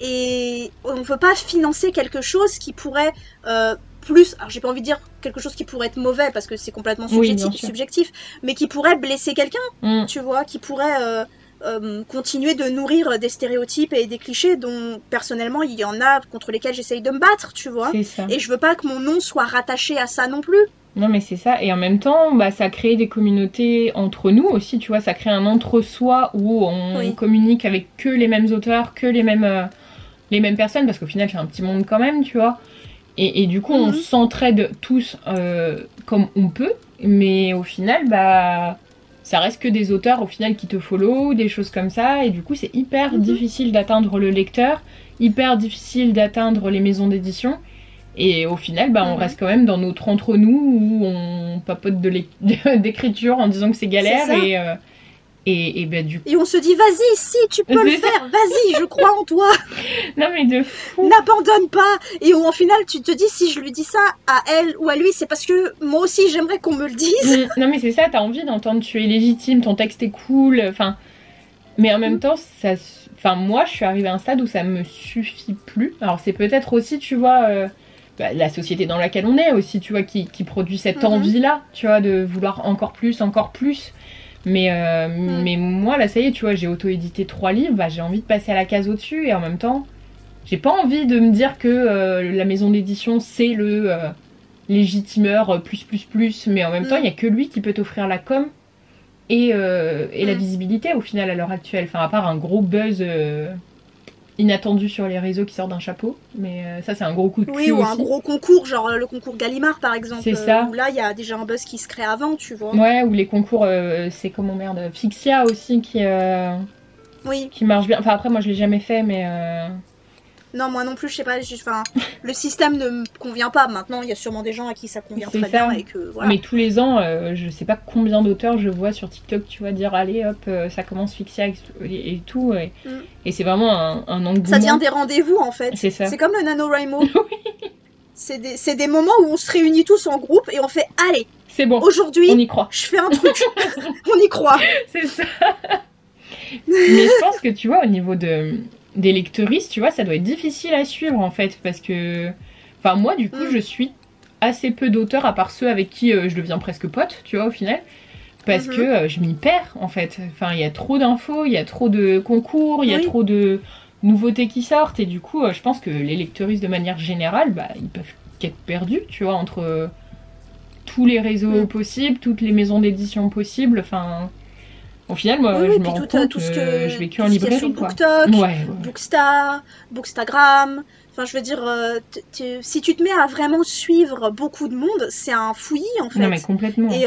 et on veut pas financer quelque chose qui pourrait... alors j'ai pas envie de dire quelque chose qui pourrait être mauvais parce que c'est complètement subjectif, mais qui pourrait blesser quelqu'un, tu vois, qui pourrait continuer de nourrir des stéréotypes et des clichés dont personnellement il y en a contre lesquels j'essaye de me battre, tu vois, et je veux pas que mon nom soit rattaché à ça non plus. Non mais c'est ça, et en même temps ça crée des communautés entre nous aussi, tu vois, ça crée un entre-soi où on communique avec que les mêmes auteurs, que les mêmes personnes, parce qu'au final c'est un petit monde quand même, tu vois. Et du coup, on s'entraide tous comme on peut, mais au final, ça reste que des auteurs au final qui te follow, des choses comme ça, et du coup, c'est hyper difficile d'atteindre le lecteur, hyper difficile d'atteindre les maisons d'édition, et au final, on reste quand même dans notre entre-nous où on papote d'écriture en disant que c'est galère, et du coup... Et on se dit, vas-y, si, tu peux le faire, vas-y, je crois en toi. Non mais de fou. N'abandonne pas. Et au final, tu te dis, si je lui dis ça à elle ou à lui, c'est parce que moi aussi, j'aimerais qu'on me le dise. Non mais c'est ça, t'as envie d'entendre, tu es légitime, ton texte est cool, enfin... Mais en même temps, moi, je suis arrivée à un stade où ça me suffit plus. Alors c'est peut-être aussi, tu vois... la société dans laquelle on est aussi, tu vois, qui produit cette envie-là, tu vois, de vouloir encore plus, Mais moi, là, ça y est, tu vois, j'ai auto-édité 3 livres, bah, j'ai envie de passer à la case au-dessus, et en même temps, j'ai pas envie de me dire que la maison d'édition, c'est le légitimeur plus, mais en même temps, il y a que lui qui peut t'offrir la com et la visibilité, au final, à l'heure actuelle. Enfin, à part un gros buzz inattendu sur les réseaux qui sort d'un chapeau, mais ça, c'est un gros coup de cul ou aussi. un gros concours, genre le concours Gallimard, par exemple. C'est ça. Où là, il y a déjà un buzz qui se crée avant, tu vois. Ouais, ou les concours, c'est comment, merde, Fixia aussi, qui marche bien. Enfin, après, moi, je l'ai jamais fait, mais... Non, moi non plus, je sais pas. Enfin, le système ne me convient pas. Maintenant, il y a sûrement des gens à qui ça convient très bien et que voilà. Mais tous les ans, je sais pas combien d'auteurs je vois sur TikTok, tu vois, dire allez hop, ça commence Fixia et tout. Et c'est vraiment un engouement. Ça devient des rendez-vous en fait. C'est ça. C'est comme le NaNoWriMo. Oui. C'est des moments où on se réunit tous en groupe et on fait allez. C'est bon. Aujourd'hui, on y croit. Je fais un truc. On y croit. C'est ça. Mais je pense que tu vois, au niveau des lecteuristes, tu vois, ça doit être difficile à suivre en fait, parce que, enfin moi du coup, je suis assez peu d'auteurs à part ceux avec qui je deviens presque pote, tu vois, au final, parce que je m'y perds en fait. Enfin, il y a trop d'infos, il y a trop de concours, il y a trop de nouveautés qui sortent, et du coup, je pense que les lecteuristes de manière générale, bah, ils peuvent être perdus, tu vois, entre tous les réseaux possibles, toutes les maisons d'édition possibles, enfin... Au final, moi, je me rends compte que je vais que en librairie, quoi. BookTok, Bookstar, Bookstagram... Enfin, je veux dire, si tu te mets à vraiment suivre beaucoup de monde, c'est un fouillis, en fait. Non, mais complètement. Et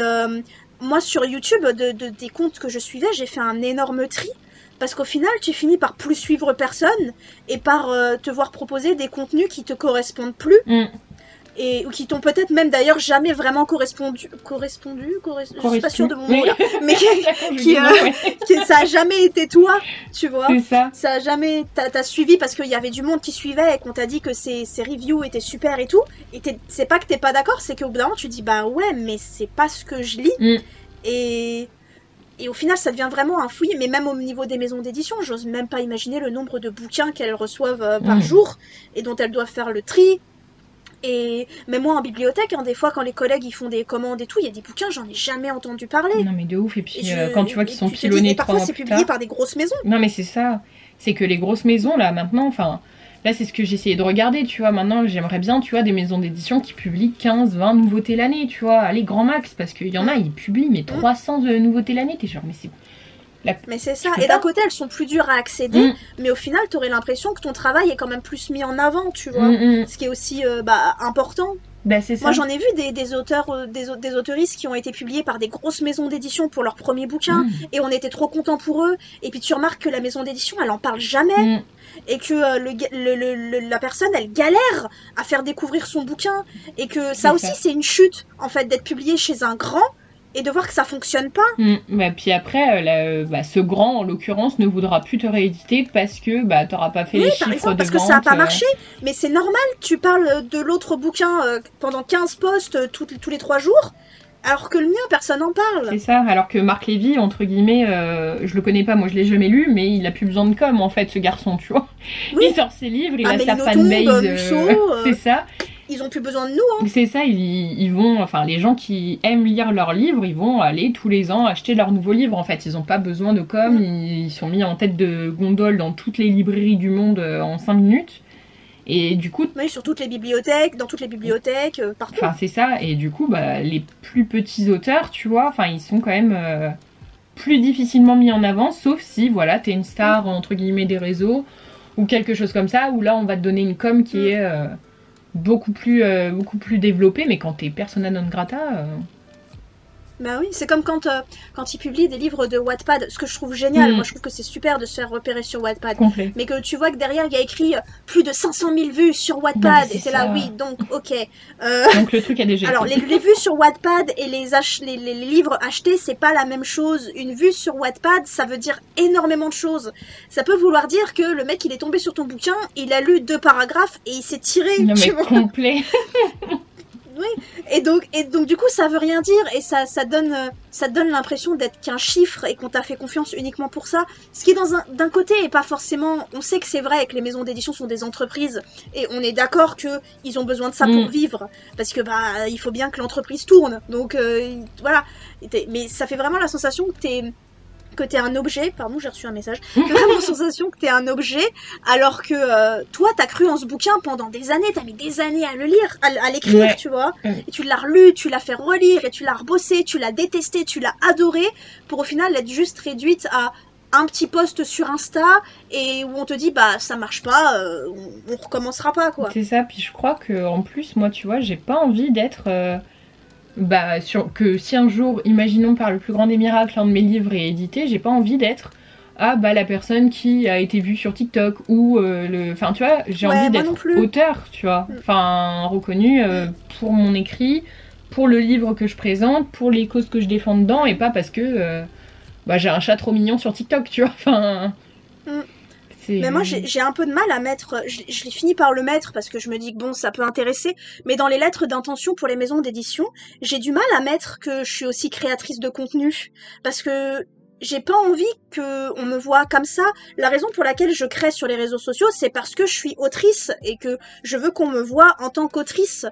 moi, sur YouTube, des comptes que je suivais, j'ai fait un énorme tri. Parce qu'au final, tu finis par plus suivre personne et par te voir proposer des contenus qui te correspondent plus. Et qui t'ont peut-être même d'ailleurs jamais vraiment correspondu, je suis pas sûre de mon mot là, mais ça a jamais été toi, tu vois. C'est ça. Ça a jamais, t'as suivi parce qu'il y avait du monde qui suivait et qu'on t'a dit que ces reviews étaient super et tout. Et c'est pas que t'es pas d'accord, c'est qu'au bout d'un moment tu dis bah ouais, mais c'est pas ce que je lis. Et au final, ça devient vraiment un fouillis, mais même au niveau des maisons d'édition, j'ose même pas imaginer le nombre de bouquins qu'elles reçoivent par jour et dont elles doivent faire le tri. Et même moi en bibliothèque, des fois quand les collègues ils font des commandes et tout, il y a des bouquins, j'en ai jamais entendu parler. Non mais de ouf, et puis quand tu vois qu'ils sont pilonnés 3 mois plus tard... Parfois c'est publié par des grosses maisons. Non mais c'est ça, c'est que les grosses maisons là maintenant, enfin... Là c'est ce que j'essayais de regarder, tu vois, maintenant j'aimerais bien, tu vois, des maisons d'édition qui publient 15-20 nouveautés l'année, tu vois, allez grand max, parce qu'il y en a, ils publient mais 300 nouveautés l'année, t'es genre mais c'est... Mais c'est ça, et d'un côté elles sont plus dures à accéder, mais au final t'aurais l'impression que ton travail est quand même plus mis en avant, tu vois, ce qui est aussi important. Bah, c'est ça. Moi j'en ai vu des auteurs, des auteuristes qui ont été publiés par des grosses maisons d'édition pour leur premier bouquin, et on était trop contents pour eux, et puis tu remarques que la maison d'édition elle en parle jamais, et que la personne elle galère à faire découvrir son bouquin, et que ça aussi c'est une chute en fait d'être publié chez un grand, et de voir que ça fonctionne pas. Bah, puis après, ce grand, en l'occurrence, ne voudra plus te rééditer parce que t'auras pas fait les chiffres de vente. Parce que ça a pas marché. Mais c'est normal, tu parles de l'autre bouquin pendant 15 posts tous les 3 jours, alors que le mien, personne n'en parle. C'est ça, alors que Marc Lévy, entre guillemets, je le connais pas, moi je l'ai jamais lu, mais il a plus besoin de com, en fait, ce garçon, tu vois. Il sort ses livres, il a sa fanbase. C'est ça. Ils ont plus besoin de nous, C'est ça, ils vont, enfin les gens qui aiment lire leurs livres, ils vont aller tous les ans acheter leurs nouveaux livres en fait. Ils n'ont pas besoin de com, ils sont mis en tête de gondole dans toutes les librairies du monde en 5 minutes. Et du coup... Oui, sur toutes les bibliothèques, dans toutes les bibliothèques, partout. Enfin c'est ça, et du coup les plus petits auteurs, tu vois, enfin ils sont quand même plus difficilement mis en avant, sauf si voilà, t'es une star entre guillemets des réseaux, ou quelque chose comme ça, où là on va te donner une com qui est... beaucoup plus développé, mais quand t'es persona non grata... Bah oui, c'est comme quand ils publient des livres de Wattpad, ce que je trouve génial. Moi je trouve que c'est super de se faire repérer sur Wattpad. Complet. Mais que tu vois que derrière il y a écrit plus de 500 000 vues sur Wattpad, et c'est là, oui, donc ok. Donc le truc a déjà... Alors les vues sur Wattpad et les livres achetés, c'est pas la même chose. Une vue sur Wattpad, ça veut dire énormément de choses. Ça peut vouloir dire que le mec il est tombé sur ton bouquin, il a lu 2 paragraphes et il s'est tiré. Non mais complet. Oui, et donc du coup ça veut rien dire et ça donne l'impression d'être qu'un chiffre et qu'on t'a fait confiance uniquement pour ça. Ce qui d'un côté est pas forcément, on sait que c'est vrai que les maisons d'édition sont des entreprises et on est d'accord que ils ont besoin de ça pour vivre parce que bah il faut bien que l'entreprise tourne. Donc voilà, mais ça fait vraiment la sensation que t'es un objet, pardon, j'ai reçu un message, t'as vraiment la sensation que t'es un objet, alors que toi, t'as cru en ce bouquin pendant des années, t'as mis des années à le lire, à l'écrire, ouais. Tu vois, et tu l'as relu, tu l'as fait relire, et tu l'as rebossé, tu l'as détesté, tu l'as adoré, pour au final être juste réduite à un petit post sur Insta, et où on te dit, bah, ça marche pas, on recommencera pas, quoi. C'est ça, puis je crois que en plus, moi, tu vois, j'ai pas envie d'être... Bah, que si un jour, imaginons par le plus grand des miracles, un de mes livres est édité, j'ai pas envie d'être la personne qui a été vue sur TikTok ou enfin tu vois, j'ai envie d'être auteur, tu vois, enfin reconnu pour mon écrit, pour le livre que je présente, pour les causes que je défends dedans et pas parce que j'ai un chat trop mignon sur TikTok, tu vois, enfin... Mais moi j'ai un peu de mal à mettre, je l'ai fini par le mettre parce que je me dis que bon ça peut intéresser, mais dans les lettres d'intention pour les maisons d'édition, j'ai du mal à mettre que je suis aussi créatrice de contenu, parce que j'ai pas envie qu'on me voit comme ça. La raison pour laquelle je crée sur les réseaux sociaux, c'est parce que je suis autrice et que je veux qu'on me voit en tant qu'autrice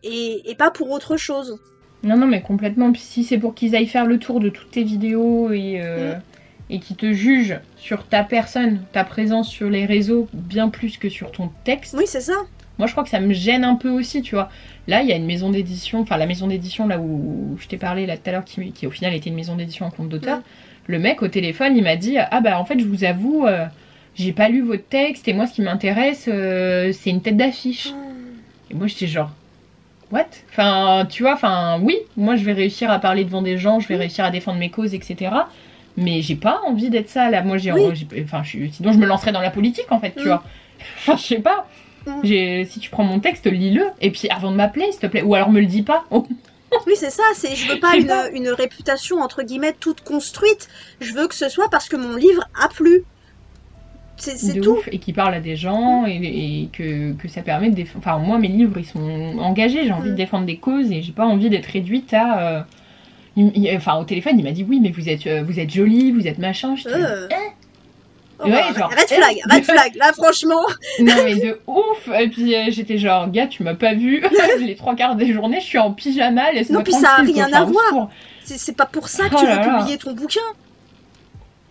et pas pour autre chose. Non mais complètement, puis si c'est pour qu'ils aillent faire le tour de toutes tes vidéos et qui te jugent sur ta personne, ta présence sur les réseaux, bien plus que sur ton texte. Oui, c'est ça. Moi, je crois que ça me gêne un peu aussi, tu vois. Là, il y a une maison d'édition, enfin la maison d'édition là où je t'ai parlé là tout à l'heure, qui au final était une maison d'édition en compte d'auteur. Le mec au téléphone, il m'a dit « Ah bah en fait, je vous avoue, j'ai pas lu votre texte et moi, ce qui m'intéresse, c'est une tête d'affiche. » Et moi, j'étais genre... What? Enfin, tu vois, enfin, oui, moi, je vais réussir à parler devant des gens, je vais réussir à défendre mes causes, etc., mais j'ai pas envie d'être ça là. Moi sinon je me lancerais dans la politique en fait, tu vois. Enfin je sais pas. Si tu prends mon texte, lis-le et puis avant de m'appeler s'il te plaît, ou alors me le dis pas. Oui c'est ça, je veux pas une réputation entre guillemets toute construite. Je veux que ce soit parce que mon livre a plu. C'est tout. Ouf, et qui parle à des gens et que ça permet de défendre. Enfin moi mes livres ils sont engagés, j'ai envie de défendre des causes et j'ai pas envie d'être réduite à enfin au téléphone il m'a dit oui mais vous êtes jolie, vous êtes machin, je genre red flag là franchement. Non mais de ouf. Et puis j'étais genre gars tu m'as pas vu les 3/4 des journées je suis en pyjama, laisse-moi non puis ça a rien à voir, c'est pas pour ça que tu veux publier ton bouquin.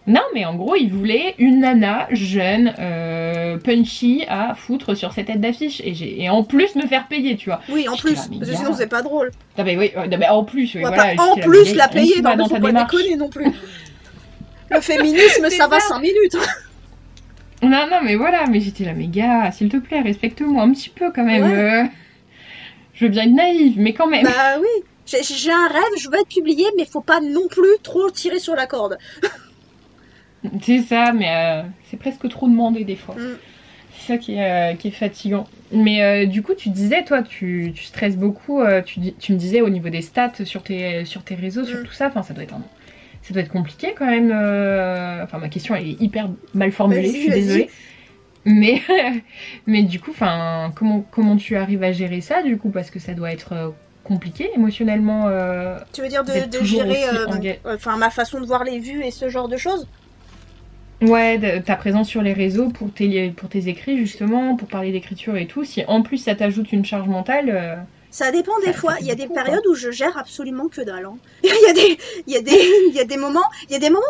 Non mais en gros il voulait une nana jeune punchy à foutre sur cette tête d'affiche et en plus me faire payer, tu vois. Oui en plus, parce que sinon c'est pas drôle. Ah bah oui, en plus voilà, en plus la payer, dans faut pas déconner non plus. Le féminisme ça va 5 minutes. Non mais voilà, mais j'étais là mais gars s'il te plaît respecte-moi un petit peu quand même. Je veux bien être naïve mais quand même. Bah oui, j'ai un rêve, je veux être publiée mais faut pas non plus trop tirer sur la corde. C'est ça, mais c'est presque trop demandé des fois. C'est ça qui est fatigant. Mais du coup, tu disais, toi, tu stresses beaucoup. Tu me disais au niveau des stats sur tes réseaux, sur tout ça. Enfin, ça doit être compliqué quand même. Enfin, ma question elle est hyper mal formulée. Je suis désolée. Mais du coup, enfin, comment tu arrives à gérer ça du coup, parce que ça doit être compliqué émotionnellement. Tu veux dire de gérer, ma façon de voir les vues et ce genre de choses? Ouais, ta présence sur les réseaux pour tes écrits justement, pour parler d'écriture et tout. Si en plus ça t'ajoute une charge mentale... Ça dépend des fois. Il y a des périodes où je gère absolument que dalle. Hein. Il y a des moments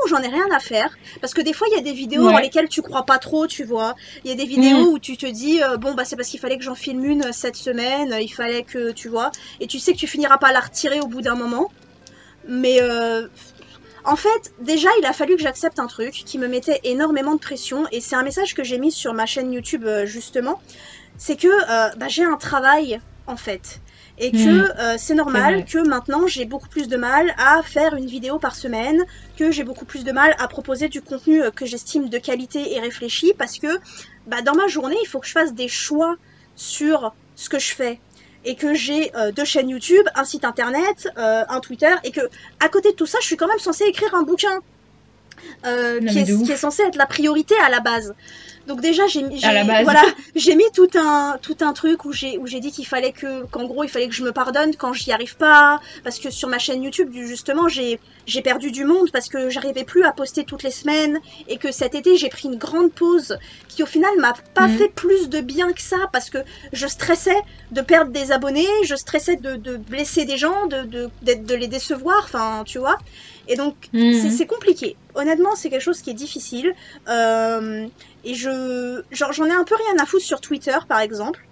où j'en ai rien à faire. Parce que des fois, il y a des vidéos dans lesquelles tu crois pas trop, tu vois. Il y a des vidéos où tu te dis, bon, bah, c'est parce qu'il fallait que j'en filme une cette semaine, il fallait que, tu vois. Et tu sais que tu finiras pas à la retirer au bout d'un moment. Mais, en fait, déjà, il a fallu que j'accepte un truc qui me mettait énormément de pression. Et c'est un message que j'ai mis sur ma chaîne YouTube, justement. C'est que, j'ai un travail, en fait. Et que c'est normal que maintenant j'ai beaucoup plus de mal à faire une vidéo par semaine, que j'ai beaucoup plus de mal à proposer du contenu que j'estime de qualité et réfléchi, parce que dans ma journée il faut que je fasse des choix sur ce que je fais. Et que j'ai 2 chaînes YouTube, un site internet, un Twitter, et que à côté de tout ça je suis quand même censée écrire un bouquin qui est censé être la priorité à la base. Donc déjà À la base. voilà, j'ai mis tout un truc où j'ai dit qu'il fallait qu'en gros il fallait que je me pardonne quand j'y arrive pas, parce que sur ma chaîne YouTube justement j'ai perdu du monde parce que j'arrivais plus à poster toutes les semaines et que cet été j'ai pris une grande pause qui au final m'a pas fait plus de bien que ça parce que je stressais de perdre des abonnés, je stressais de blesser des gens, de les décevoir, enfin tu vois. Et donc c'est compliqué. Honnêtement, c'est quelque chose qui est difficile. Et j'en ai un peu rien à foutre sur Twitter, par exemple,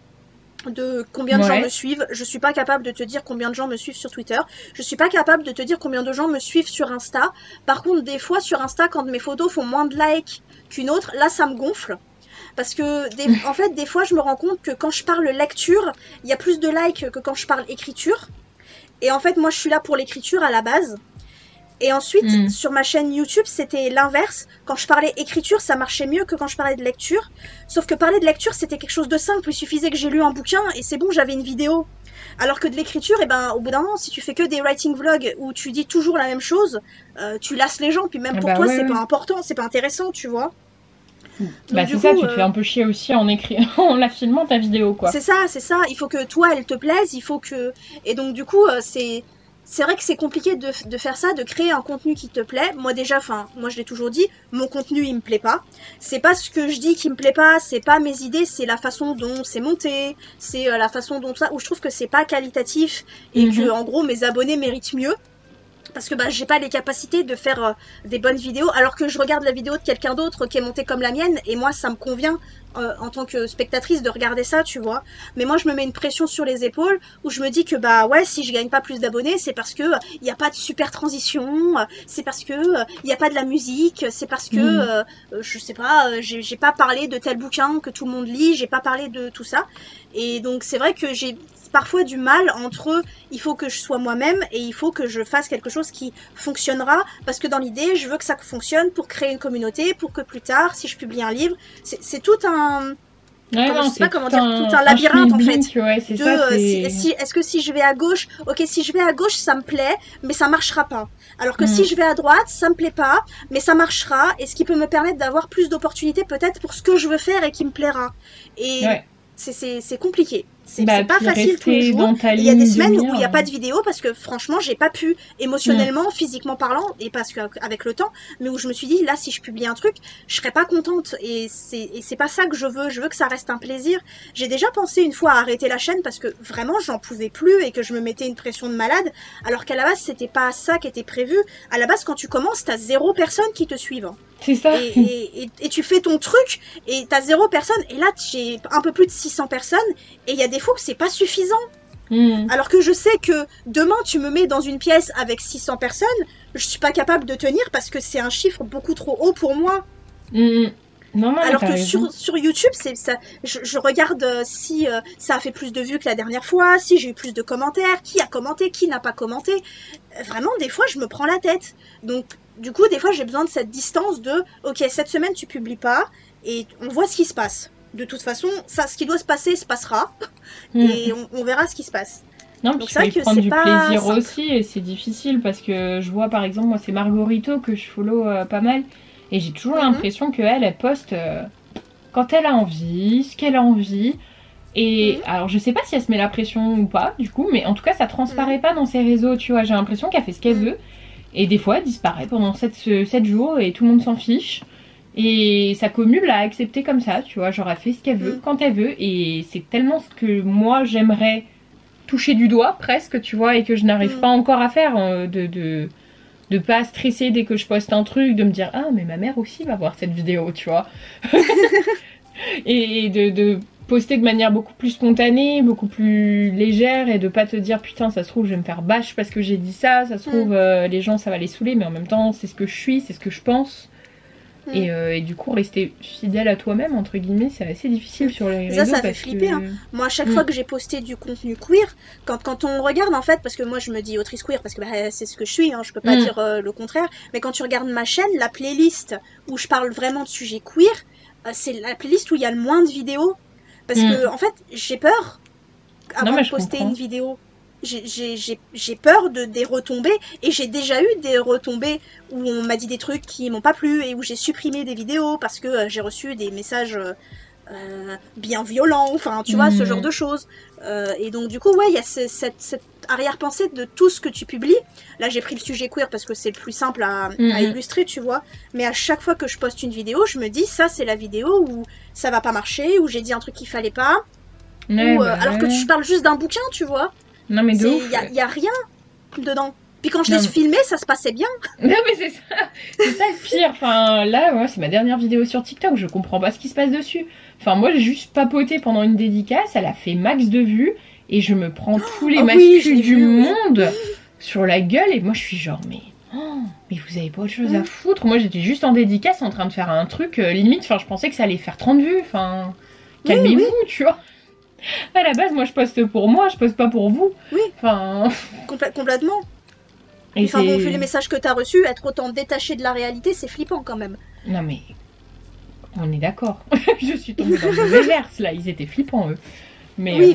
de combien de gens me suivent. Je suis pas capable de te dire combien de gens me suivent sur Twitter. Je suis pas capable de te dire combien de gens me suivent sur Insta. Par contre, des fois sur Insta, quand mes photos font moins de likes qu'une autre, là, ça me gonfle. Parce que, en fait, des fois, je me rends compte que quand je parle lecture, il y a plus de likes que quand je parle écriture. Et en fait, moi, je suis là pour l'écriture à la base. Et ensuite, sur ma chaîne YouTube, c'était l'inverse. Quand je parlais écriture, ça marchait mieux que quand je parlais de lecture. Sauf que parler de lecture, c'était quelque chose de simple. Il suffisait que j'ai lu un bouquin et c'est bon, j'avais une vidéo. Alors que de l'écriture, eh ben, au bout d'un moment, si tu fais que des writing vlogs où tu dis toujours la même chose, tu lasses les gens. Puis même pour toi, c'est pas important, c'est pas intéressant, tu vois. Bah c'est ça, tu te fais un peu chier aussi en en la filmant ta vidéo, quoi. C'est ça. Il faut que toi, elle te plaise, il faut que... Et donc du coup, c'est vrai que c'est compliqué de faire ça, de créer un contenu qui te plaît. Moi déjà, moi je l'ai toujours dit, mon contenu il me plaît pas. C'est pas ce que je dis qui me plaît pas, c'est pas mes idées, c'est la façon dont c'est monté, c'est la façon dont ça, où je trouve que c'est pas qualitatif et que en gros mes abonnés méritent mieux. Parce que j'ai pas les capacités de faire des bonnes vidéos, alors que je regarde la vidéo de quelqu'un d'autre qui est montée comme la mienne, et moi ça me convient en tant que spectatrice de regarder ça, tu vois. Mais moi je me mets une pression sur les épaules, où je me dis que ouais, si je gagne pas plus d'abonnés, c'est parce que y a pas de super transition, c'est parce que y a pas de la musique, c'est parce que je sais pas, j'ai pas parlé de tel bouquin que tout le monde lit, j'ai pas parlé de tout ça. Et donc c'est vrai que j'ai parfois du mal entre il faut que je sois moi-même et il faut que je fasse quelque chose qui fonctionnera, parce que dans l'idée je veux que ça fonctionne pour créer une communauté, pour que plus tard si je publie un livre, c'est tout un... je sais pas comment dire, tout un labyrinthe en fait. Est-ce que si je vais à gauche, ok, si je vais à gauche ça me plaît, mais ça marchera pas. Alors que si je vais à droite, ça me plaît pas, mais ça marchera, et ce qui peut me permettre d'avoir plus d'opportunités peut-être pour ce que je veux faire et qui me plaira. Et c'est compliqué. C'est pas facile tous les jours. Il y a des semaines où il n'y a pas de vidéo parce que franchement, j'ai pas pu émotionnellement, physiquement parlant, et parce qu'avec le temps, mais où je me suis dit, là, si je publie un truc, je serais pas contente. Et c'est pas ça que je veux. Je veux que ça reste un plaisir. J'ai déjà pensé une fois à arrêter la chaîne parce que vraiment, j'en pouvais plus et que je me mettais une pression de malade. Alors qu'à la base, c'était pas ça qui était prévu. À la base, quand tu commences, t'as 0 personnes qui te suivent. C'est ça. Et tu fais ton truc et t'as 0 personnes. Et là, j'ai un peu plus de 600 personnes. Et il y a des fois que c'est pas suffisant. Alors que je sais que demain, tu me mets dans une pièce avec 600 personnes, je suis pas capable de tenir parce que c'est un chiffre beaucoup trop haut pour moi. Non, alors que sur YouTube, c'est ça. Je regarde si ça a fait plus de vues que la dernière fois, si j'ai eu plus de commentaires, qui a commenté, qui n'a pas commenté. Vraiment, des fois, je me prends la tête. Donc, du coup, des fois, j'ai besoin de cette distance de « Ok, cette semaine, tu publies pas, et on voit ce qui se passe. » De toute façon, ça, ce qui doit se passer, se passera, et on verra ce qui se passe. Non, puis il faut y prendre du plaisir aussi, et c'est difficile, parce que je vois, par exemple, moi, c'est Margorito que je follow pas mal, et j'ai toujours l'impression qu'elle poste quand elle a envie, ce qu'elle a envie. Et alors, je sais pas si elle se met la pression ou pas, du coup, mais en tout cas, ça transparaît pas dans ses réseaux, tu vois. J'ai l'impression qu'elle fait ce qu'elle veut. Et des fois, elle disparaît pendant 7 jours et tout le monde s'en fiche. Et sa commu l'a accepté comme ça, tu vois. Genre, elle fait ce qu'elle veut, quand elle veut. Et c'est tellement ce que moi, j'aimerais toucher du doigt, presque, tu vois, et que je n'arrive pas encore à faire, de pas stresser dès que je poste un truc, de me dire ah mais ma mère aussi va voir cette vidéo, tu vois. et de poster de manière beaucoup plus spontanée, beaucoup plus légère, et de pas te dire putain ça se trouve je vais me faire bâche parce que j'ai dit ça, ça se trouve les gens ça va les saouler, mais en même temps c'est ce que je suis, c'est ce que je pense. Et du coup rester fidèle à toi-même entre guillemets, c'est assez difficile sur les réseaux. Ça fait flipper hein. Moi à chaque fois que j'ai posté du contenu queer, quand on regarde en fait, parce que moi je me dis autrice queer parce que c'est ce que je suis, hein, je peux pas dire le contraire, mais quand tu regardes ma chaîne, la playlist où je parle vraiment de sujets queer, c'est la playlist où il y a le moins de vidéos, parce que en fait j'ai peur avant de poster une vidéo. j'ai peur des retombées, et j'ai déjà eu des retombées où on m'a dit des trucs qui m'ont pas plu et où j'ai supprimé des vidéos parce que j'ai reçu des messages bien violents, enfin tu vois, ce genre de choses. Et donc du coup ouais, il y a cette arrière-pensée de tout ce que tu publies. Là j'ai pris le sujet queer parce que c'est le plus simple à illustrer, tu vois, mais à chaque fois que je poste une vidéo, je me dis ça c'est la vidéo où ça va pas marcher, où j'ai dit un truc qu'il fallait pas, alors que je parle juste d'un bouquin, tu vois. Non mais de ouf. Il y a rien dedans. Puis quand je l'ai filmé, ça se passait bien. Non mais c'est ça le pire. Enfin là, ouais, c'est ma dernière vidéo sur TikTok, je comprends pas ce qui se passe dessus. Enfin moi j'ai juste papoté pendant une dédicace, elle a fait max de vues et je me prends tous les masculins du monde sur la gueule et moi je suis genre mais vous avez pas autre chose à foutre. Moi j'étais juste en dédicace en train de faire un truc limite, enfin je pensais que ça allait faire 30 vues, enfin calmez-vous, tu vois. À la base, moi, je poste pour moi, je poste pas pour vous. Oui. Enfin... Complètement. Et enfin, bon, vu les messages que t'as reçus, être autant détaché de la réalité, c'est flippant quand même. Non mais... On est d'accord. Je suis tombée dans le mauvais verse, là. Ils étaient flippants, eux. Mais, oui,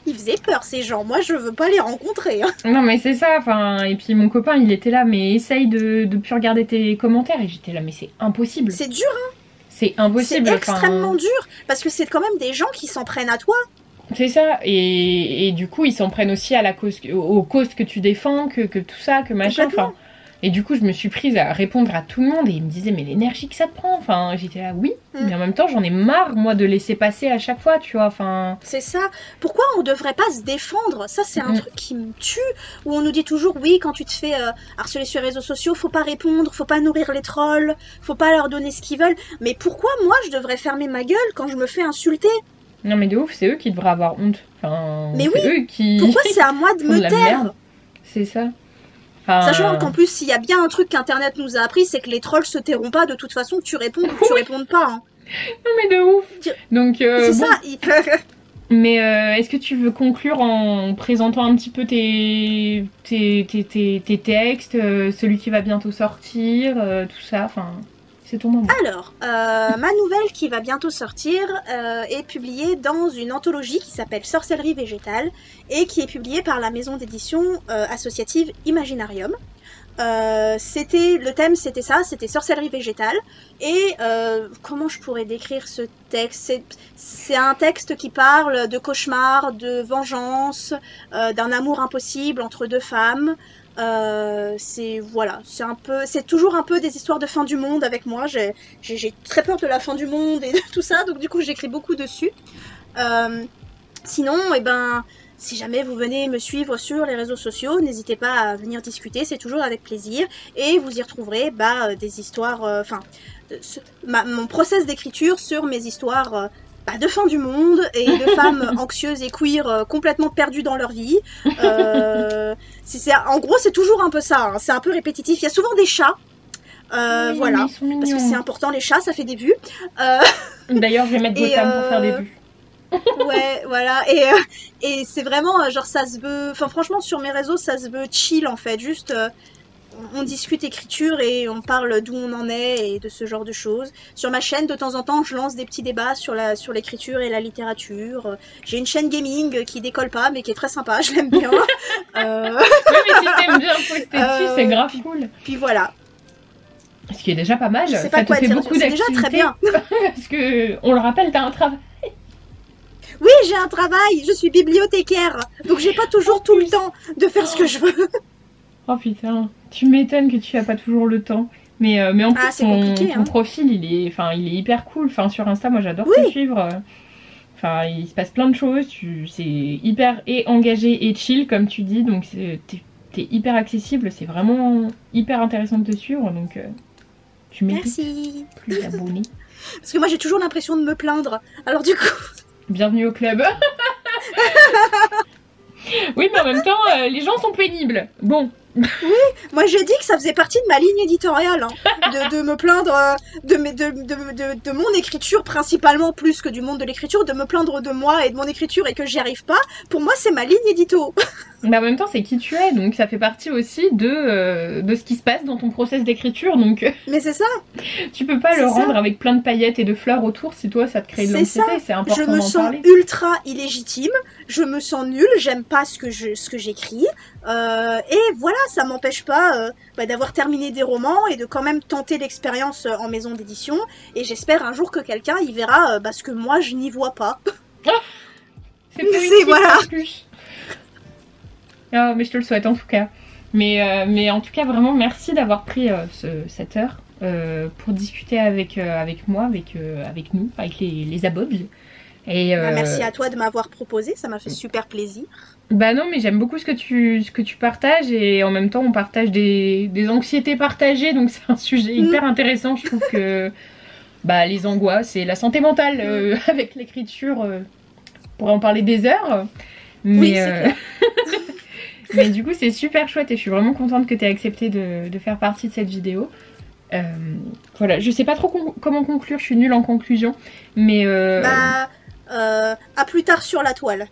ils faisaient peur, ces gens. Moi, je veux pas les rencontrer. Hein. Non, mais c'est ça. Enfin, et puis, mon copain, il était là, mais essaye de plus regarder tes commentaires. Et j'étais là, mais c'est impossible. C'est dur, hein. C'est impossible. C'est extrêmement dur, parce que c'est quand même des gens qui s'en prennent à toi. C'est ça, et du coup ils s'en prennent aussi à la cause, aux causes que tu défends, que tout ça, que machin, enfin. Et du coup je me suis prise à répondre à tout le monde et ils me disaient mais l'énergie que ça te prend, enfin j'étais là oui, mais en même temps j'en ai marre moi de laisser passer à chaque fois, tu vois, enfin. C'est ça, pourquoi on devrait pas se défendre? Ça c'est un truc qui me tue, où on nous dit toujours oui quand tu te fais harceler sur les réseaux sociaux, faut pas répondre, faut pas nourrir les trolls, faut pas leur donner ce qu'ils veulent, mais pourquoi moi je devrais fermer ma gueule quand je me fais insulter? Non mais de ouf, c'est eux qui devraient avoir honte. Enfin, mais oui, eux qui... pourquoi c'est à moi de me taire? C'est ça. Enfin... Sachant qu'en plus, s'il y a bien un truc qu'Internet nous a appris, c'est que les trolls se tairont pas de toute façon, que tu réponds ou que tu répondes pas. Hein. Non mais de ouf. Donc, c'est bon. ça. Mais est-ce que tu veux conclure en présentant un petit peu tes textes, celui qui va bientôt sortir, tout ça, enfin... C'est ton moment. Alors, ma nouvelle qui va bientôt sortir est publiée dans une anthologie qui s'appelle Sorcellerie végétale et qui est publiée par la maison d'édition associative Imaginarium. Le thème c'était ça, c'était sorcellerie végétale. Et comment je pourrais décrire ce texte? C'est un texte qui parle de cauchemar, de vengeance, d'un amour impossible entre deux femmes. C'est toujours un peu des histoires de fin du monde avec moi. J'ai très peur de la fin du monde et de tout ça, donc du coup j'écris beaucoup dessus. Sinon, si jamais vous venez me suivre sur les réseaux sociaux, n'hésitez pas à venir discuter, c'est toujours avec plaisir. Et vous y retrouverez des histoires, mon process d'écriture sur mes histoires de fin du monde et de femmes anxieuses et queer complètement perdues dans leur vie. En gros, c'est toujours un peu ça, hein. C'est un peu répétitif. Il y a souvent des chats. Oui, voilà, parce que c'est important, les chats, ça fait des vues. D'ailleurs, je vais mettre Gotham pour faire des vues. Ouais, voilà, et c'est vraiment, genre, ça se veut... Enfin, franchement, sur mes réseaux, ça se veut chill, en fait. Juste, on discute écriture et on parle d'où on en est et de ce genre de choses. Sur ma chaîne, de temps en temps, je lance des petits débats sur l'écriture et la littérature. J'ai une chaîne gaming qui décolle pas, mais qui est très sympa, je l'aime bien. Oui, mais si t'aimes bien poster dessus, c'est grave cool. Puis voilà. Ce qui est déjà pas mal, ça te fait beaucoup d'activités. C'est déjà très bien. Parce que, on le rappelle, t'as un travail. Oui, j'ai un travail, je suis bibliothécaire, donc j'ai pas toujours tout le temps de faire ce que je veux. Oh putain, tu m'étonnes que tu as pas toujours le temps. Mais en plus, ton profil, il est hyper cool. Enfin, sur Insta, moi j'adore te suivre. Enfin, il se passe plein de choses. C'est hyper engagé et chill, comme tu dis. Donc, t'es hyper accessible. C'est vraiment hyper intéressant de te suivre. Donc, tu mérites plus d'abonnés. Parce que moi, j'ai toujours l'impression de me plaindre. Alors du coup... Bienvenue au club. Oui, mais en même temps, les gens sont pénibles. Bon, Moi j'ai dit que ça faisait partie de ma ligne éditoriale, hein, de me plaindre de mon écriture principalement plus que du monde de l'écriture, de me plaindre de moi et de mon écriture et que j'y arrive pas. Pour moi c'est ma ligne édito. Mais en même temps c'est qui tu es, donc ça fait partie aussi de ce qui se passe dans ton process d'écriture, donc Mais c'est ça. tu peux pas le rendre avec plein de paillettes et de fleurs autour si toi ça te crée de l'anxiété, c'est important d'en parler. Je me sens ultra illégitime, je me sens nulle, j'aime pas ce que j'écris, et voilà, ça m'empêche pas d'avoir terminé des romans et de quand même tenter l'expérience en maison d'édition, et j'espère un jour que quelqu'un y verra ce que moi je n'y vois pas. C'est poétique voilà. En plus. Oh, mais je te le souhaite en tout cas. Mais en tout cas, vraiment, merci d'avoir pris cette heure pour discuter avec moi, avec nous, avec les abobs. Et merci à toi de m'avoir proposé, ça m'a fait super plaisir. Bah non, mais j'aime beaucoup ce que tu partages et en même temps, on partage des anxiétés partagées, donc c'est un sujet hyper intéressant. Je trouve que les angoisses et la santé mentale avec l'écriture, on pourrait en parler des heures. Mais, oui, c'est clair. Mais du coup, c'est super chouette et je suis vraiment contente que tu aies accepté de faire partie de cette vidéo. Voilà, je sais pas trop comment conclure, je suis nulle en conclusion, mais... à plus tard sur la toile.